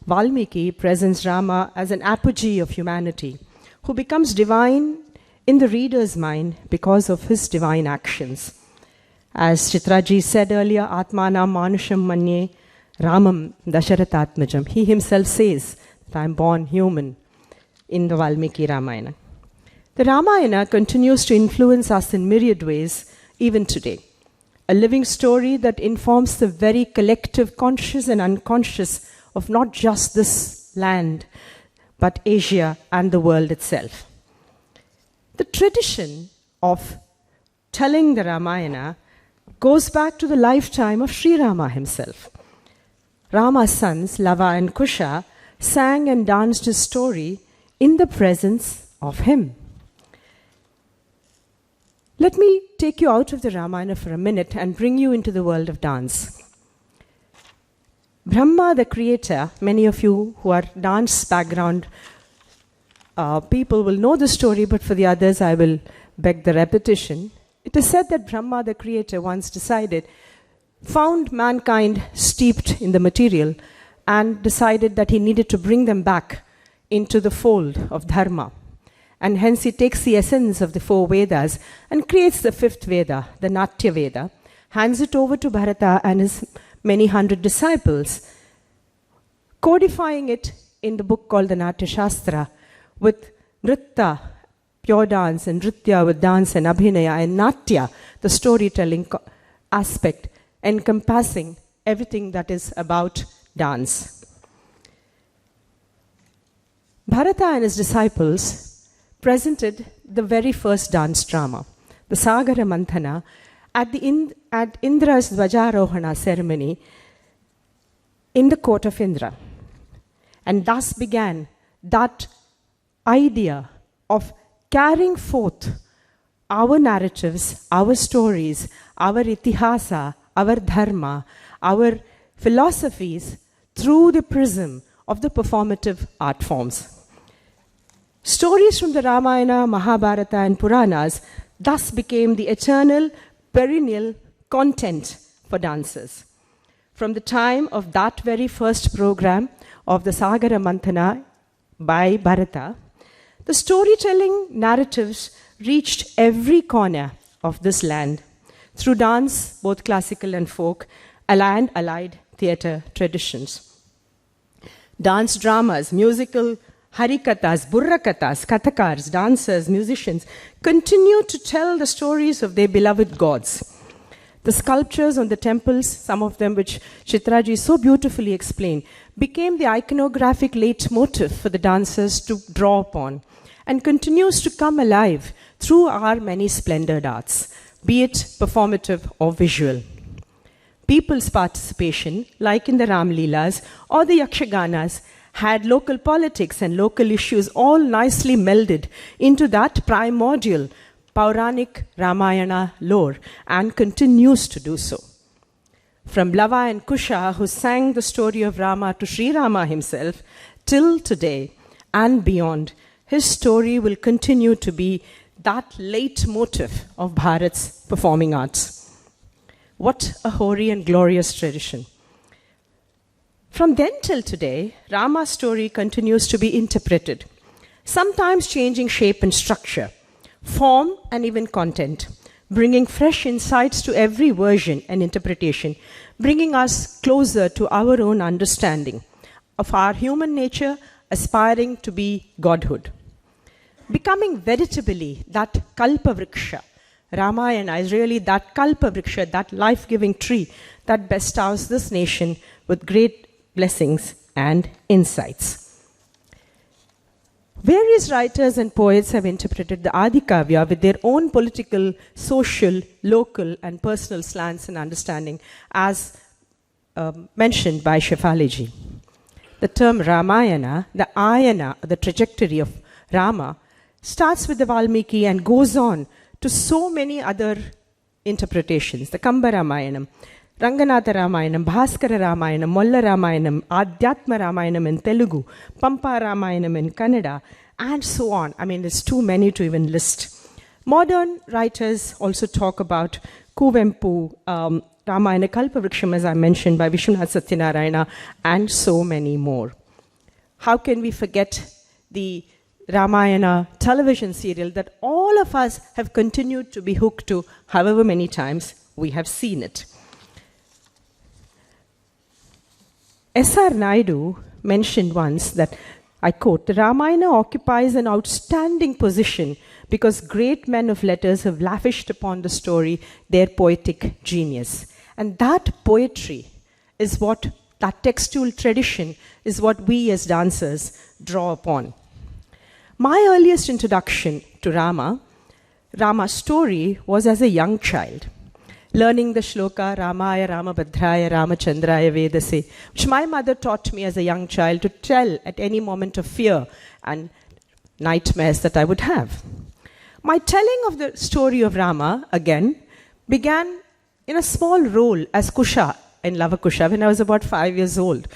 Valmiki presents Rama as an apogee of humanity, who becomes divine in the reader's mind because of his divine actions. As Chitraji said earlier, Atmanam Manusham Manye Ramam Dasharatatmajam. He himself says that I am born human in the Valmiki Ramayana. The Ramayana continues to influence us in myriad ways even today. A living story that informs the very collective conscious and unconscious of not just this land, but Asia and the world itself. The tradition of telling the Ramayana goes back to the lifetime of Sri Rama himself. Rama's sons, Lava and Kusha, sang and danced his story in the presence of him. Let me take you out of the Ramayana for a minute and bring you into the world of dance. Brahma, the creator, many of you who are dance background people will know the story, but for the others I will beg the repetition. It is said that Brahma, the creator, once found mankind steeped in the material and decided that he needed to bring them back into the fold of Dharma. And hence he takes the essence of the 4 Vedas and creates the 5th Veda, the Natya Veda, hands it over to Bharata and his many hundred disciples, codifying it in the book called the Natya Shastra with Nritta, pure dance, and Nritya with dance and Abhinaya, and Natya, the storytelling aspect, encompassing everything that is about dance. Bharata and his disciples presented the very first dance drama, the Sagara Manthana, at Indra's Dvajarohana ceremony in the court of Indra. And thus began that idea of carrying forth our narratives, our stories, our itihasa, our dharma, our philosophies through the prism of the performative art forms. Stories from the Ramayana, Mahabharata and Puranas thus became the eternal, perennial content for dancers. From the time of that very first program of the Sagara Manthana by Bharata, the storytelling narratives reached every corner of this land through dance, both classical and folk, and allied theatre traditions. Dance dramas, musical harikathas, burrakathas, kathakars, dancers, musicians continue to tell the stories of their beloved gods. The sculptures on the temples, some of them which Chitraji so beautifully explained, became the iconographic leitmotif for the dancers to draw upon and continues to come alive through our many splendored arts, be it performative or visual. People's participation, like in the Ram Leelas or the Yakshaganas, had local politics and local issues all nicely melded into that primordial Pauranic Ramayana lore and continues to do so. From Lava and Kusha, who sang the story of Rama to Sri Rama himself, till today and beyond, his story will continue to be that leitmotif of Bharat's performing arts. What a hoary and glorious tradition. From then till today, Rama's story continues to be interpreted, sometimes changing shape and structure, form and even content, bringing fresh insights to every version and interpretation, bringing us closer to our own understanding of our human nature aspiring to be godhood. Becoming veritably that kalpavriksha, Ramayana is really that kalpavriksha, that life-giving tree that bestows this nation with great blessings and insights. Various writers and poets have interpreted the Adi Kavya with their own political, social, local, and personal slants and understanding, as mentioned by Shefali ji. The term Ramayana, the ayana, the trajectory of Rama, starts with the Valmiki and goes on to so many other interpretations. The Kamba Ramayanam, Ranganatha Ramayanam, Bhaskara Ramayanam, Molla Ramayanam, Adhyatma Ramayanam in Telugu, Pampa Ramayanam in Kannada, and so on. I mean, there's too many to even list. Modern writers also talk about Kuvempu, Ramayana Kalpavriksham, as I mentioned, by Vishwanath Satyanarayana, and so many more. How can we forget the Ramayana television serial that all of us have continued to be hooked to however many times we have seen it. S.R. Naidu mentioned once that, I quote, "The Ramayana occupies an outstanding position because great men of letters have lavished upon the story their poetic genius." And that poetry is what, that textual tradition is what we as dancers draw upon. My earliest introduction to Rama's story, was as a young child, learning the shloka Ramaya Ramabhadraya Ramachandraya Vedase, which my mother taught me as a young child to tell at any moment of fear and nightmares that I would have. My telling of the story of Rama, again, began in a small role as Kusha in Lavakusha when I was about 5 years old,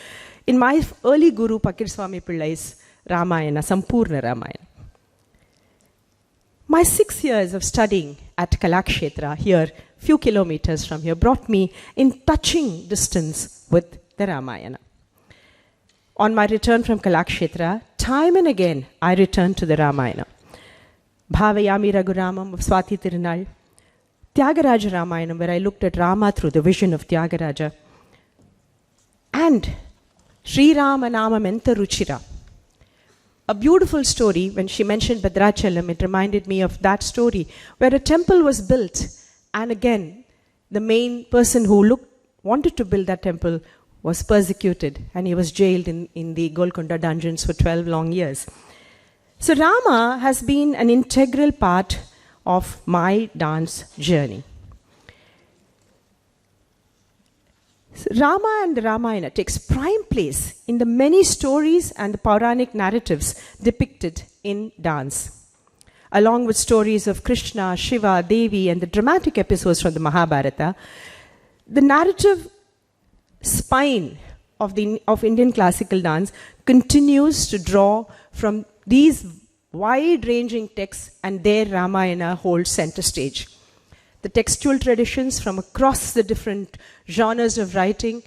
in my early guru Pakir Swami Pillai's Ramayana, Sampurna Ramayana. My 6 years of studying at Kalakshetra, here, few kilometers from here, brought me in touching distance with the Ramayana. On my return from Kalakshetra, time and again, I returned to the Ramayana. Bhavayami Raghuramam of Swati Tirunal, Tyagaraja Ramayana, where I looked at Rama through the vision of Tyagaraja, and Sri Rama Nama Menta Ruchira. A beautiful story. When she mentioned Bhadrachalam, it reminded me of that story where a temple was built, and again, the main person who wanted to build that temple was persecuted, and he was jailed in the Golconda dungeons for 12 long years. So Rama has been an integral part of my dance journey. So Rama and the Ramayana takes prime place in the many stories and the Puranic narratives depicted in dance, along with stories of Krishna, Shiva, Devi, and the dramatic episodes from the Mahabharata. The narrative spine of Indian classical dance continues to draw from these wide-ranging texts, and their Ramayana holds center stage. The textual traditions from across the different genres of writing,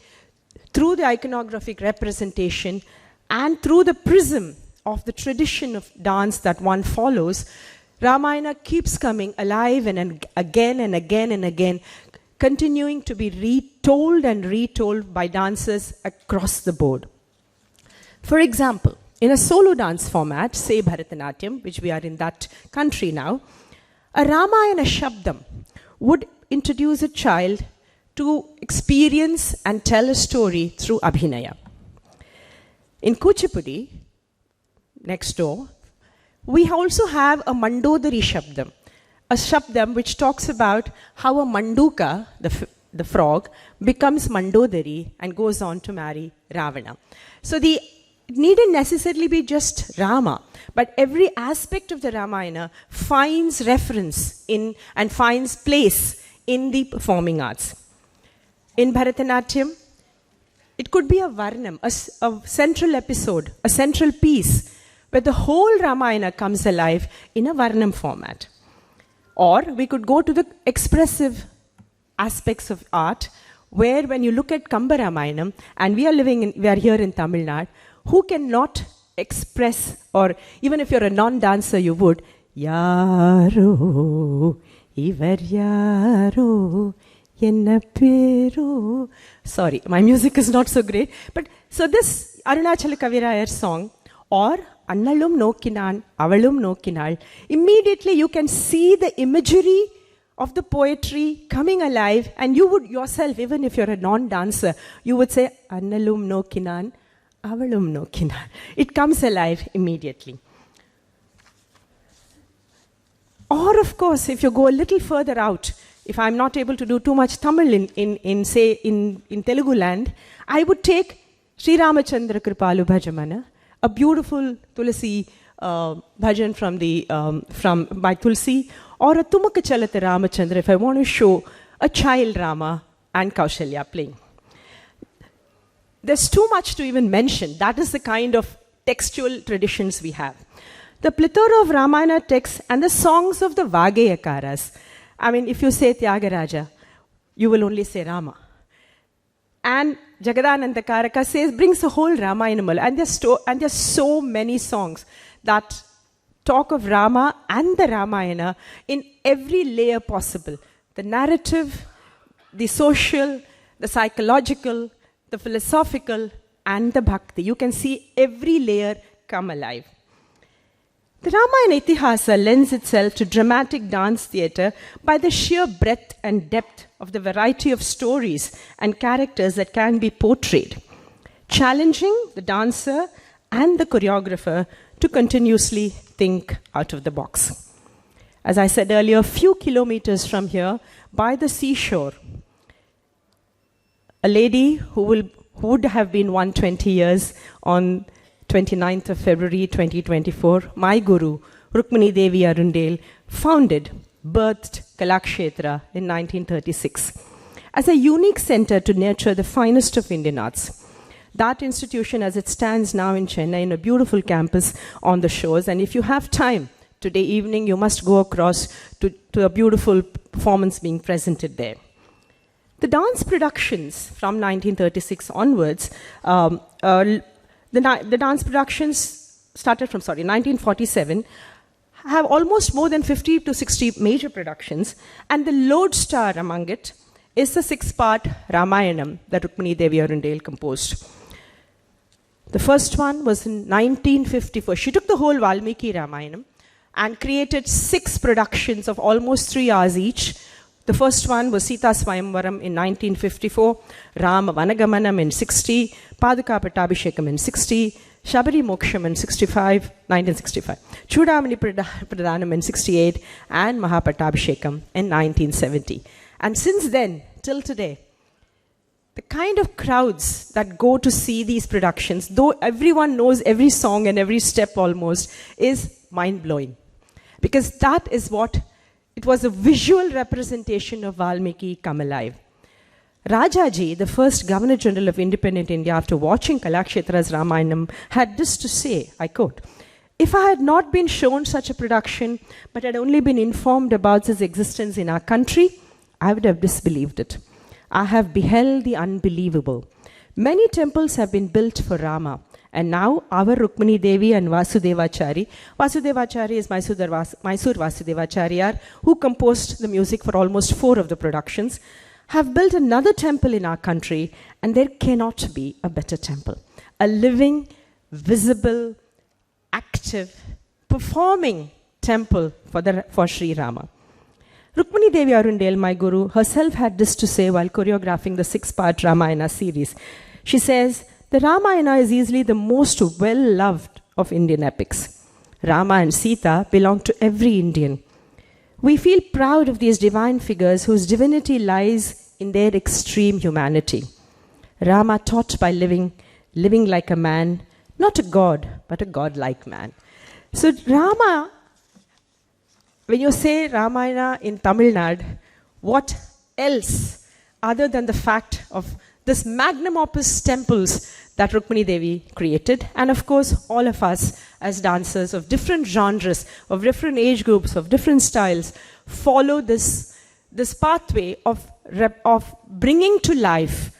through the iconographic representation, and through the prism of the tradition of dance that one follows, Ramayana keeps coming alive and again and again and again, continuing to be retold and retold by dancers across the board. For example, in a solo dance format, say Bharatanatyam, which we are in that country now, a Ramayana Shabdam would introduce a child to experience and tell a story through Abhinaya. In Kuchipudi, next door, we also have a Mandodari Shabdam, a Shabdam which talks about how a Manduka, the frog, becomes Mandodari and goes on to marry Ravana. So it needn't necessarily be just Rama, but every aspect of the Ramayana finds reference in and finds place in the performing arts. In Bharatanatyam, it could be a Varnam, a central episode, a central piece, where the whole Ramayana comes alive in a Varnam format. Or we could go to the expressive aspects of art, where when you look at Kamba Ramayanam, and we are here in Tamil Nadu, who cannot express, or even if you're a non-dancer, you would, Yaro, Ivar Yaro, Yenna Pero. Sorry, my music is not so great. But so this Arunachala Kavirayar song, or Annalum Nokkinan, Avalum Nokkinal, immediately you can see the imagery of the poetry coming alive, and you would yourself, even if you're a non-dancer, you would say, Annalum Nokkinan, Avalum Nokkinan. It comes alive immediately. Or of course, if you go a little further out, if I'm not able to do too much Tamil in Telugu land, I would take Sri Ramachandra Kripalu Bhajamana, a beautiful Tulasi bhajan by Tulsi, or a Tumaka Chalata Ramachandra if I want to show a child Rama and Kaushalya playing. There's too much to even mention. That is the kind of textual traditions we have. The plethora of Ramayana texts and the songs of the Vageyakaras. I mean, if you say Tyagaraja, you will only say Rama. And Jagadananda Karaka brings the whole Ramayana, and there's so many songs that talk of Rama and the Ramayana in every layer possible. The narrative, the social, the psychological, the philosophical, and the bhakti. You can see every layer come alive. The Ramayana Itihasa lends itself to dramatic dance theatre by the sheer breadth and depth of the variety of stories and characters that can be portrayed, challenging the dancer and the choreographer to continuously think out of the box. As I said earlier, a few kilometers from here, by the seashore, a lady who would have been 120 years on 29th of February 2024, my guru, Rukmini Devi Arundale, founded, birthed Kalakshetra in 1936 as a unique center to nurture the finest of Indian arts. That institution, as it stands now in Chennai, in a beautiful campus on the shores, and if you have time today evening, you must go across to a beautiful performance being presented there. The dance productions from 1936 onwards, the dance productions started from 1947, have almost more than 50 to 60 major productions, and the lodestar among it is the 6-part Ramayanam that Rukmini Devi Arundale composed. The first one was in 1954. She took the whole Valmiki Ramayanam and created 6 productions of almost 3 hours each. The first one was Sita Swayamvaram in 1954, Rama Vanagamanam in 60, Paduka Pattabhishekam in 60, Shabari Moksham in 1965, Chudamani Pradhanam in 68, and Mahapattabhishekam in 1970. And since then, till today, the kind of crowds that go to see these productions, though everyone knows every song and every step almost, is mind-blowing. Because that is what, it was a visual representation of Valmiki come alive. Rajaji, the first Governor General of independent India, after watching Kalakshetra's Ramayanam, had this to say, I quote, "If I had not been shown such a production, but had only been informed about its existence in our country, I would have disbelieved it. I have beheld the unbelievable. Many temples have been built for Rama, and now our Rukmini Devi and Vasudevachari is Mysore Vasudevacharya, who composed the music for almost 4 of the productions, have built another temple in our country, and there cannot be a better temple. A living, visible, active, performing temple for Sri Rama." Rukmini Devi Arundale, my guru, herself had this to say while choreographing the 6-part Ramayana series. She says, "The Ramayana is easily the most well-loved of Indian epics. Rama and Sita belong to every Indian. We feel proud of these divine figures whose divinity lies in their extreme humanity. Rama taught by living like a man, not a god, but a god-like man." So Rama, when you say Ramayana in Tamil Nadu, what else other than the fact of this magnum opus temples that Rukmini Devi created, and of course all of us as dancers of different genres, of different age groups, of different styles, follow this pathway of bringing to life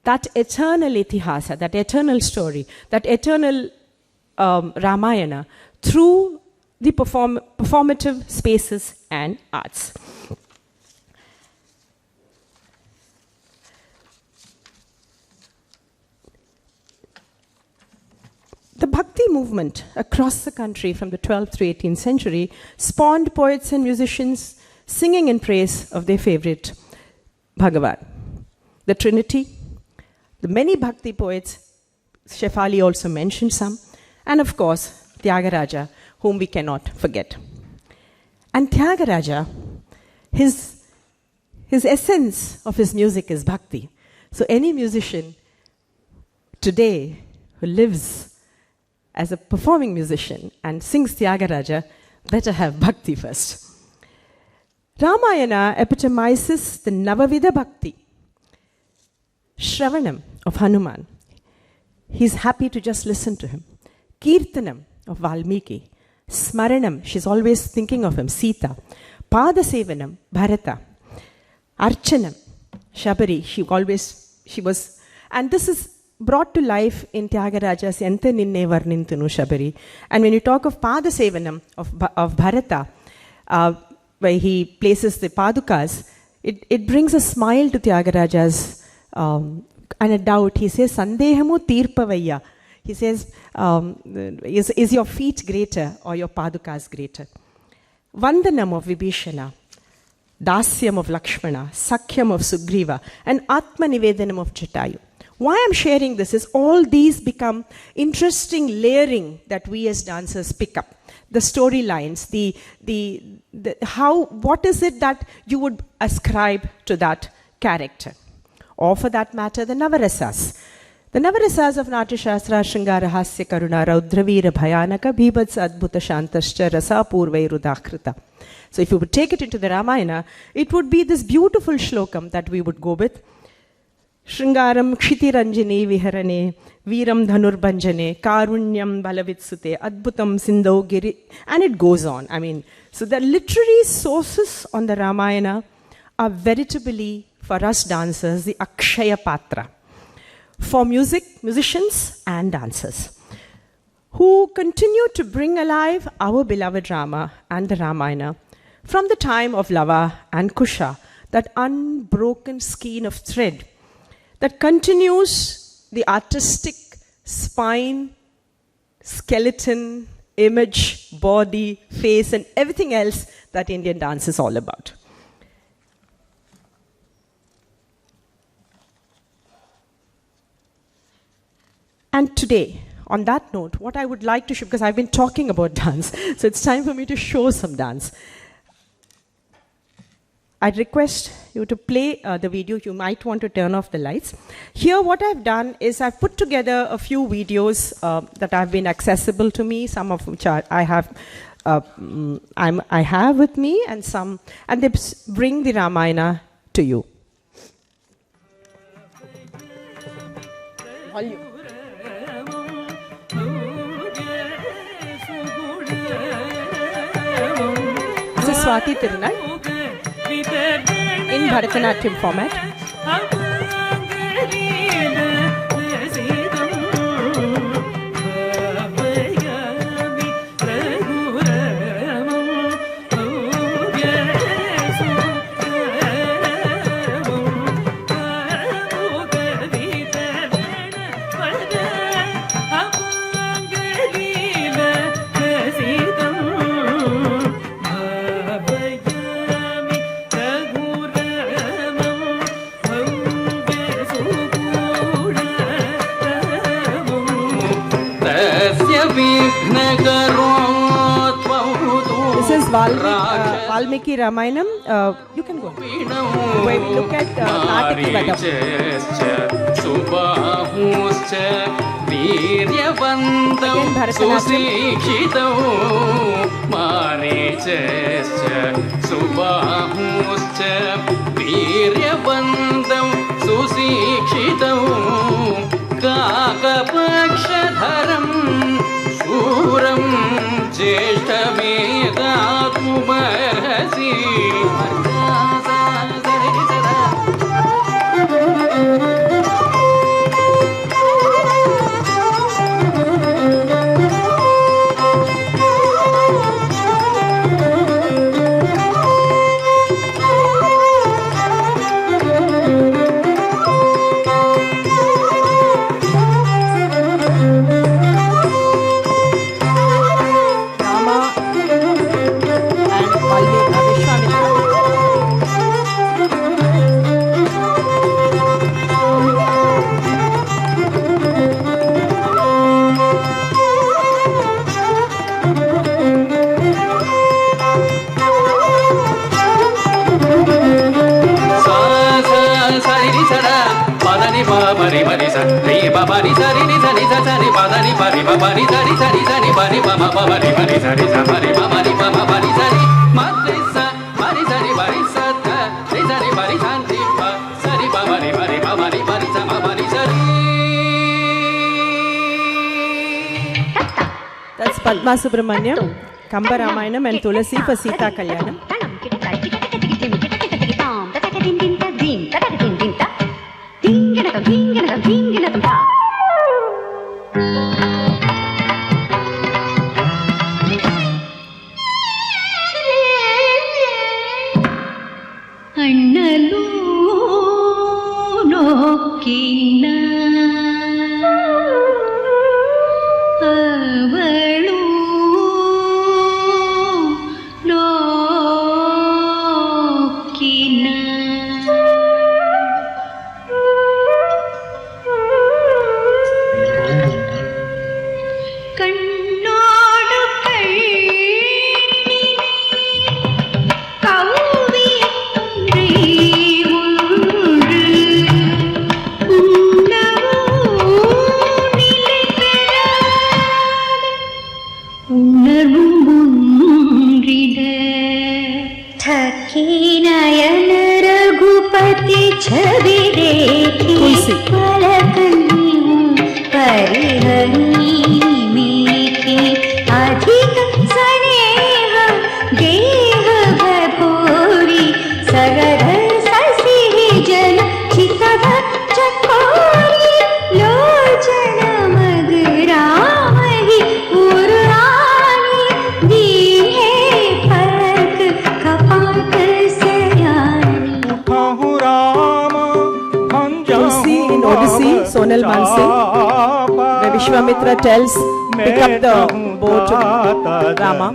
that eternal itihasa, that eternal story, that eternal Ramayana through the performative spaces and arts. The Bhakti movement across the country from the 12th to 18th century spawned poets and musicians singing in praise of their favorite Bhagavan. The Trinity, the many Bhakti poets, Shefali also mentioned some, and of course, Tyagaraja, whom we cannot forget. And Tyagaraja, his essence of his music is Bhakti. So any musician today who lives as a performing musician and sings Tyagaraja better have Bhakti first. Ramayana epitomizes the Navavidha Bhakti, Shravanam of Hanuman. He's happy to just listen to him. Kirtanam of Valmiki. Smaranam, she's always thinking of him, Sita. Padasevanam, Bharata. Archanam, Shabari, she was, and this is brought to life in Tyagaraja's Ente Ninne Varnintunu Shabari. And when you talk of Padasevanam of Bharata, where he places the Padukas, it brings a smile to Tyagaraja's and a doubt. He says, Sandehamu tirpavaya. He says, is your feet greater or your padukas greater? Vandanam of Vibhishana, Dasyam of Lakshmana, Sakhyam of Sugriva, and Atma Nivedanam of Jatayu. Why I'm sharing this is all these become interesting layering that we as dancers pick up. The storylines, what is it that you would ascribe to that character? Or for that matter, the Navarasas. The Navarasas of Natya Shastra, Shringara, Hasya, Karuna, Raudravira, Bhayanaka, Bhibats, Adbhuta, Shantascha, Rasa, Purvai, Rudakrita. So if you would take it into the Ramayana, it would be this beautiful shlokam that we would go with. Shringaram Kshitiranjini Viharane, Viram Dhanurbanjane, Karunyam Balavitsute, Adbhutam Sindho Giri, and it goes on. I mean, so the literary sources on the Ramayana are veritably, for us dancers, the Akshaya Patra. For musicians and dancers, who continue to bring alive our beloved Rama and the Ramayana from the time of Lava and Kusha, that unbroken skein of thread that continues the artistic spine, skeleton, image, body, face, and everything else that Indian dance is all about. And today, on that note, what I would like to show, because I've been talking about dance, so it's time for me to show some dance. I'd request you to play the video. You might want to turn off the lights. Here, what I've done is I've put together a few videos that have been accessible to me, some of which I have with me, and they bring the Ramayana to you. Volume. This is Swati Tirunal in Bharatanatyam format. This is Valmiki Ramayanam. You can go. Where we look at Nataki Vadam. Again, Bharatanatyam. Suram Jeshtamedatumahasi. That's Padma Subramaniam, Kamba Ramayanam, and Tulasi for Sita Kalyanam. Annal ഉണർവുമുണ്ടിട ठकीनयन रघुपति छवि देखी पलकनी परिहरी मीठी अधिक स्नेह देह भोरी सरल ससी जन चितव चकोरी लोचन मधुरामहि पुराणी दीने पलक कपाट Tulsi in Odyssey, Sonal Mansingh, where Vishwamitra tells, pick up the bow to Rama.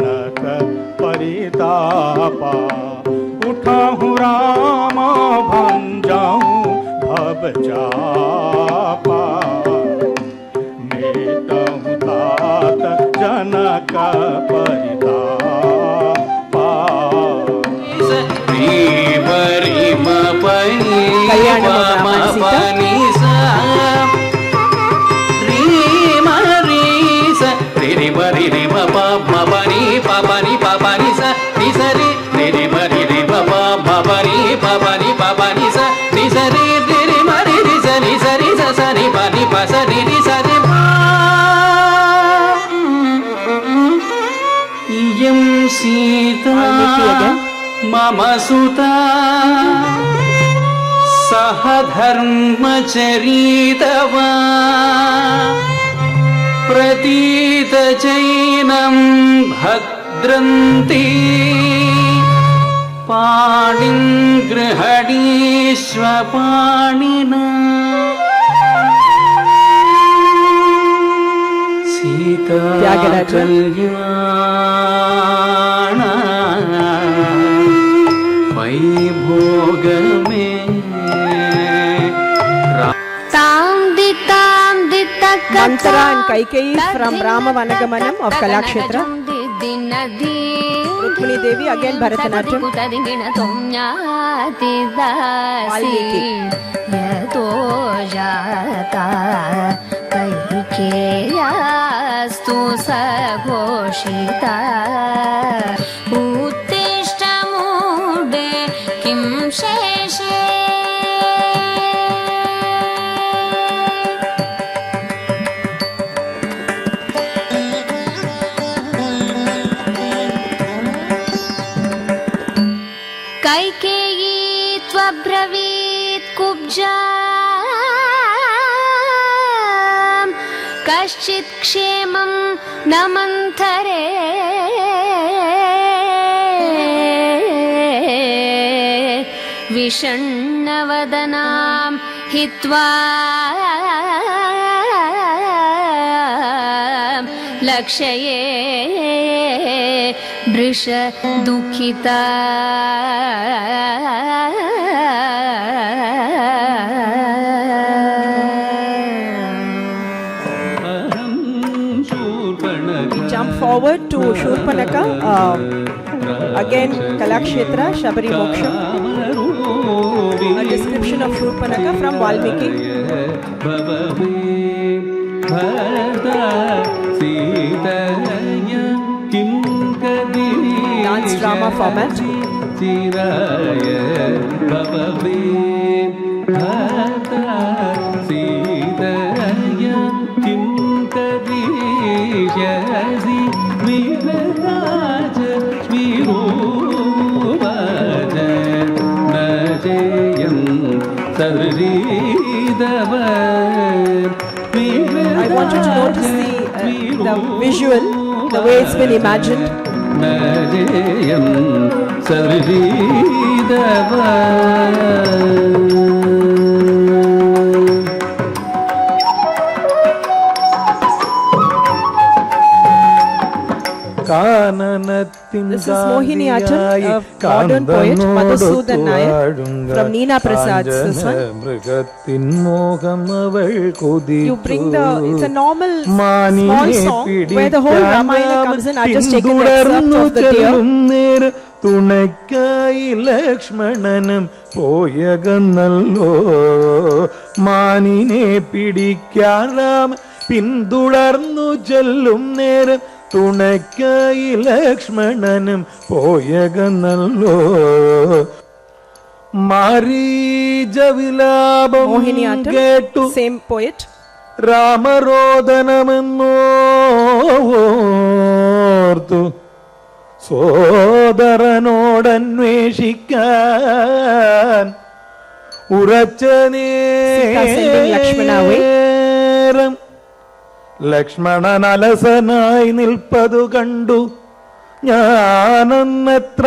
उठाहूँ Ram भंजाऊँ भव चापा मेटहूँ तात जनक परितापा सीता मम सुता सह धर्मचरितवा प्रतीत जैनं भद्रन्ति पाणिं गृहणीष्व पाणिना सीता कल्याण वैभोग में Manthara and Kaikeyi from Rama Vanagamanam of Kalakshetra. Rukmini Devi again Bharatanatyam. Valmiki. कैकेयास्तु सघोषिता उत्तिष्ठमूढे किं शेषे कैकेयी त्वब्रवीत् कुब्जा कश्चित् क्षेमं न मन्थरे विषण्णवदनां हित्वा लक्ष्ये वृष दुःखिता Jump forward to Shurpanaka, again Kalakshetra, Shabari Moksham, a description of Shurpanaka from Valmiki. Dance drama format. I want you to notice the visual, the way it's been imagined. This is Mohini Attam, a modern poet, Madhusudan Nair, from Neena Prasad's this one. You bring it's a normal small song where the whole Ramayana comes in. I've just taken the excerpt of the deer. തുണയ്ക്കായി ലക്ഷ്മണനും പോയകന്നല്ലോ മാനിനെ പിടിക്കാൻ രാമ പിന്തുടർന്നു ചെല്ലും നേരം തുണയ്ക്കായി ലക്ഷ്മണനും പോയകന്നല്ലോ. മാരീജവിലാപം Mohiniyattam, കേട്ടു same poet. രാമരോദനമെന്നോർത്തു സോദരനോടന്വേഷിക്കാൻ ഉറച്ച നേരം ലക്ഷ്മണൻ അലസനായി നിൽപ്പതു കണ്ടു ഞാനന്നെത്ര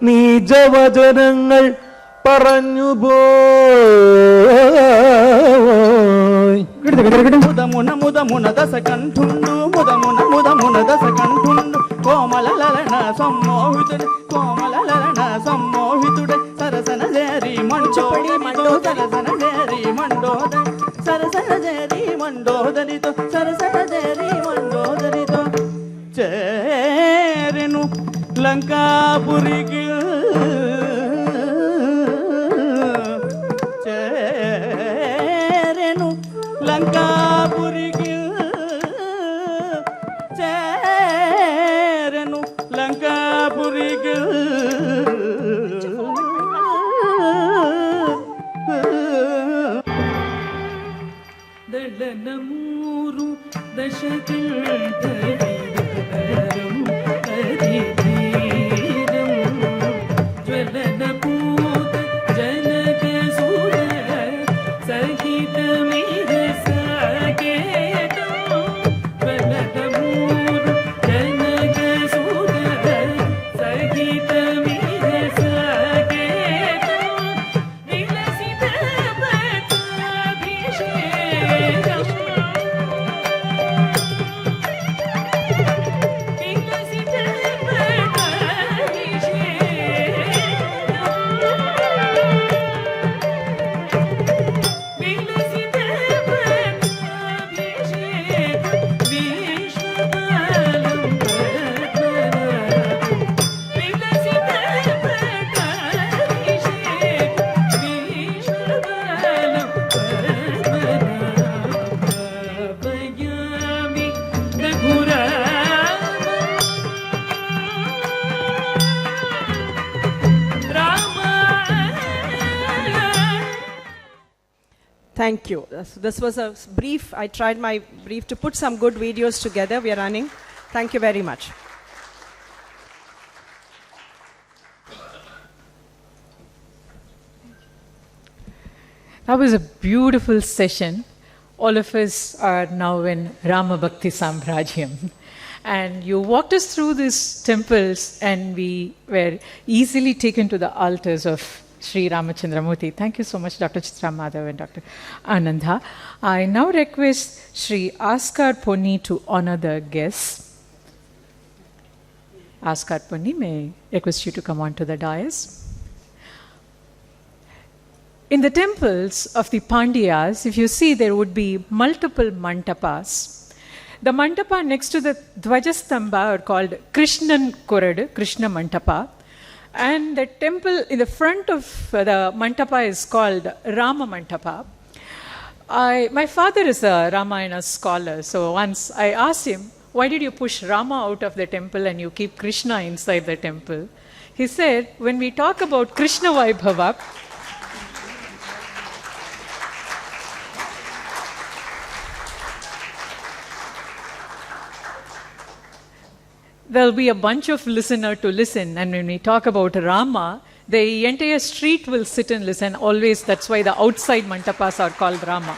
നീചവചനങ്ങൾ പറഞ്ഞു പോയി. ముదమున ముదమున దశ కంఠుండు ముదమున ముదమున దశ కంఠుండు కోమల లలన సమ్మోహితుడు కోమల లలన సమ్మోహితుడు సరసన జేరి మండోదనితో సరసన జేరి మండోద సరసన జేరి మండోదనితో సరసన జేరి మండోదనితో చేరెను లంకాపురికి చేరెను లంకాపురికి చేరెను లంకాపురికి దళనమూరు దశకం జ్వలనపూత జనక సూర సహిత మేఘ సాకేతం జ్వలనమూరు జనక సూర సహిత మేఘ సాకేతం విలసిత పట్టాభిషేకం విలసిత Thank you. This was a brief. I tried my brief to put some good videos together. We are running. Thank you very much. That was a beautiful session. All of us are now in Rama Bhakti Samrajyam. And you walked us through these temples and we were easily taken to the altars of Sri Ramachandramurti. Thank you so much, Dr. Chitra Madhavan and Dr. Ananda. I now request Sri Askar Ponni to honor the guests. Askar Ponni, may I request you to come on to the dais. In the temples of the Pandyas, if you see, there would be multiple mantapas. The mantapa next to the Dvajastamba are called Krishnan Koradu, Krishna Mantapa. And the temple in the front of the mantapa is called Rama Mantapa. My father is a Ramayana scholar, so once I asked him, why did you push Rama out of the temple and you keep Krishna inside the temple? He said, when we talk about Krishna Vaibhava, there'll be a bunch of listener to listen, and when we talk about Rama, the entire street will sit and listen always. That's why the outside mantapas are called Rama.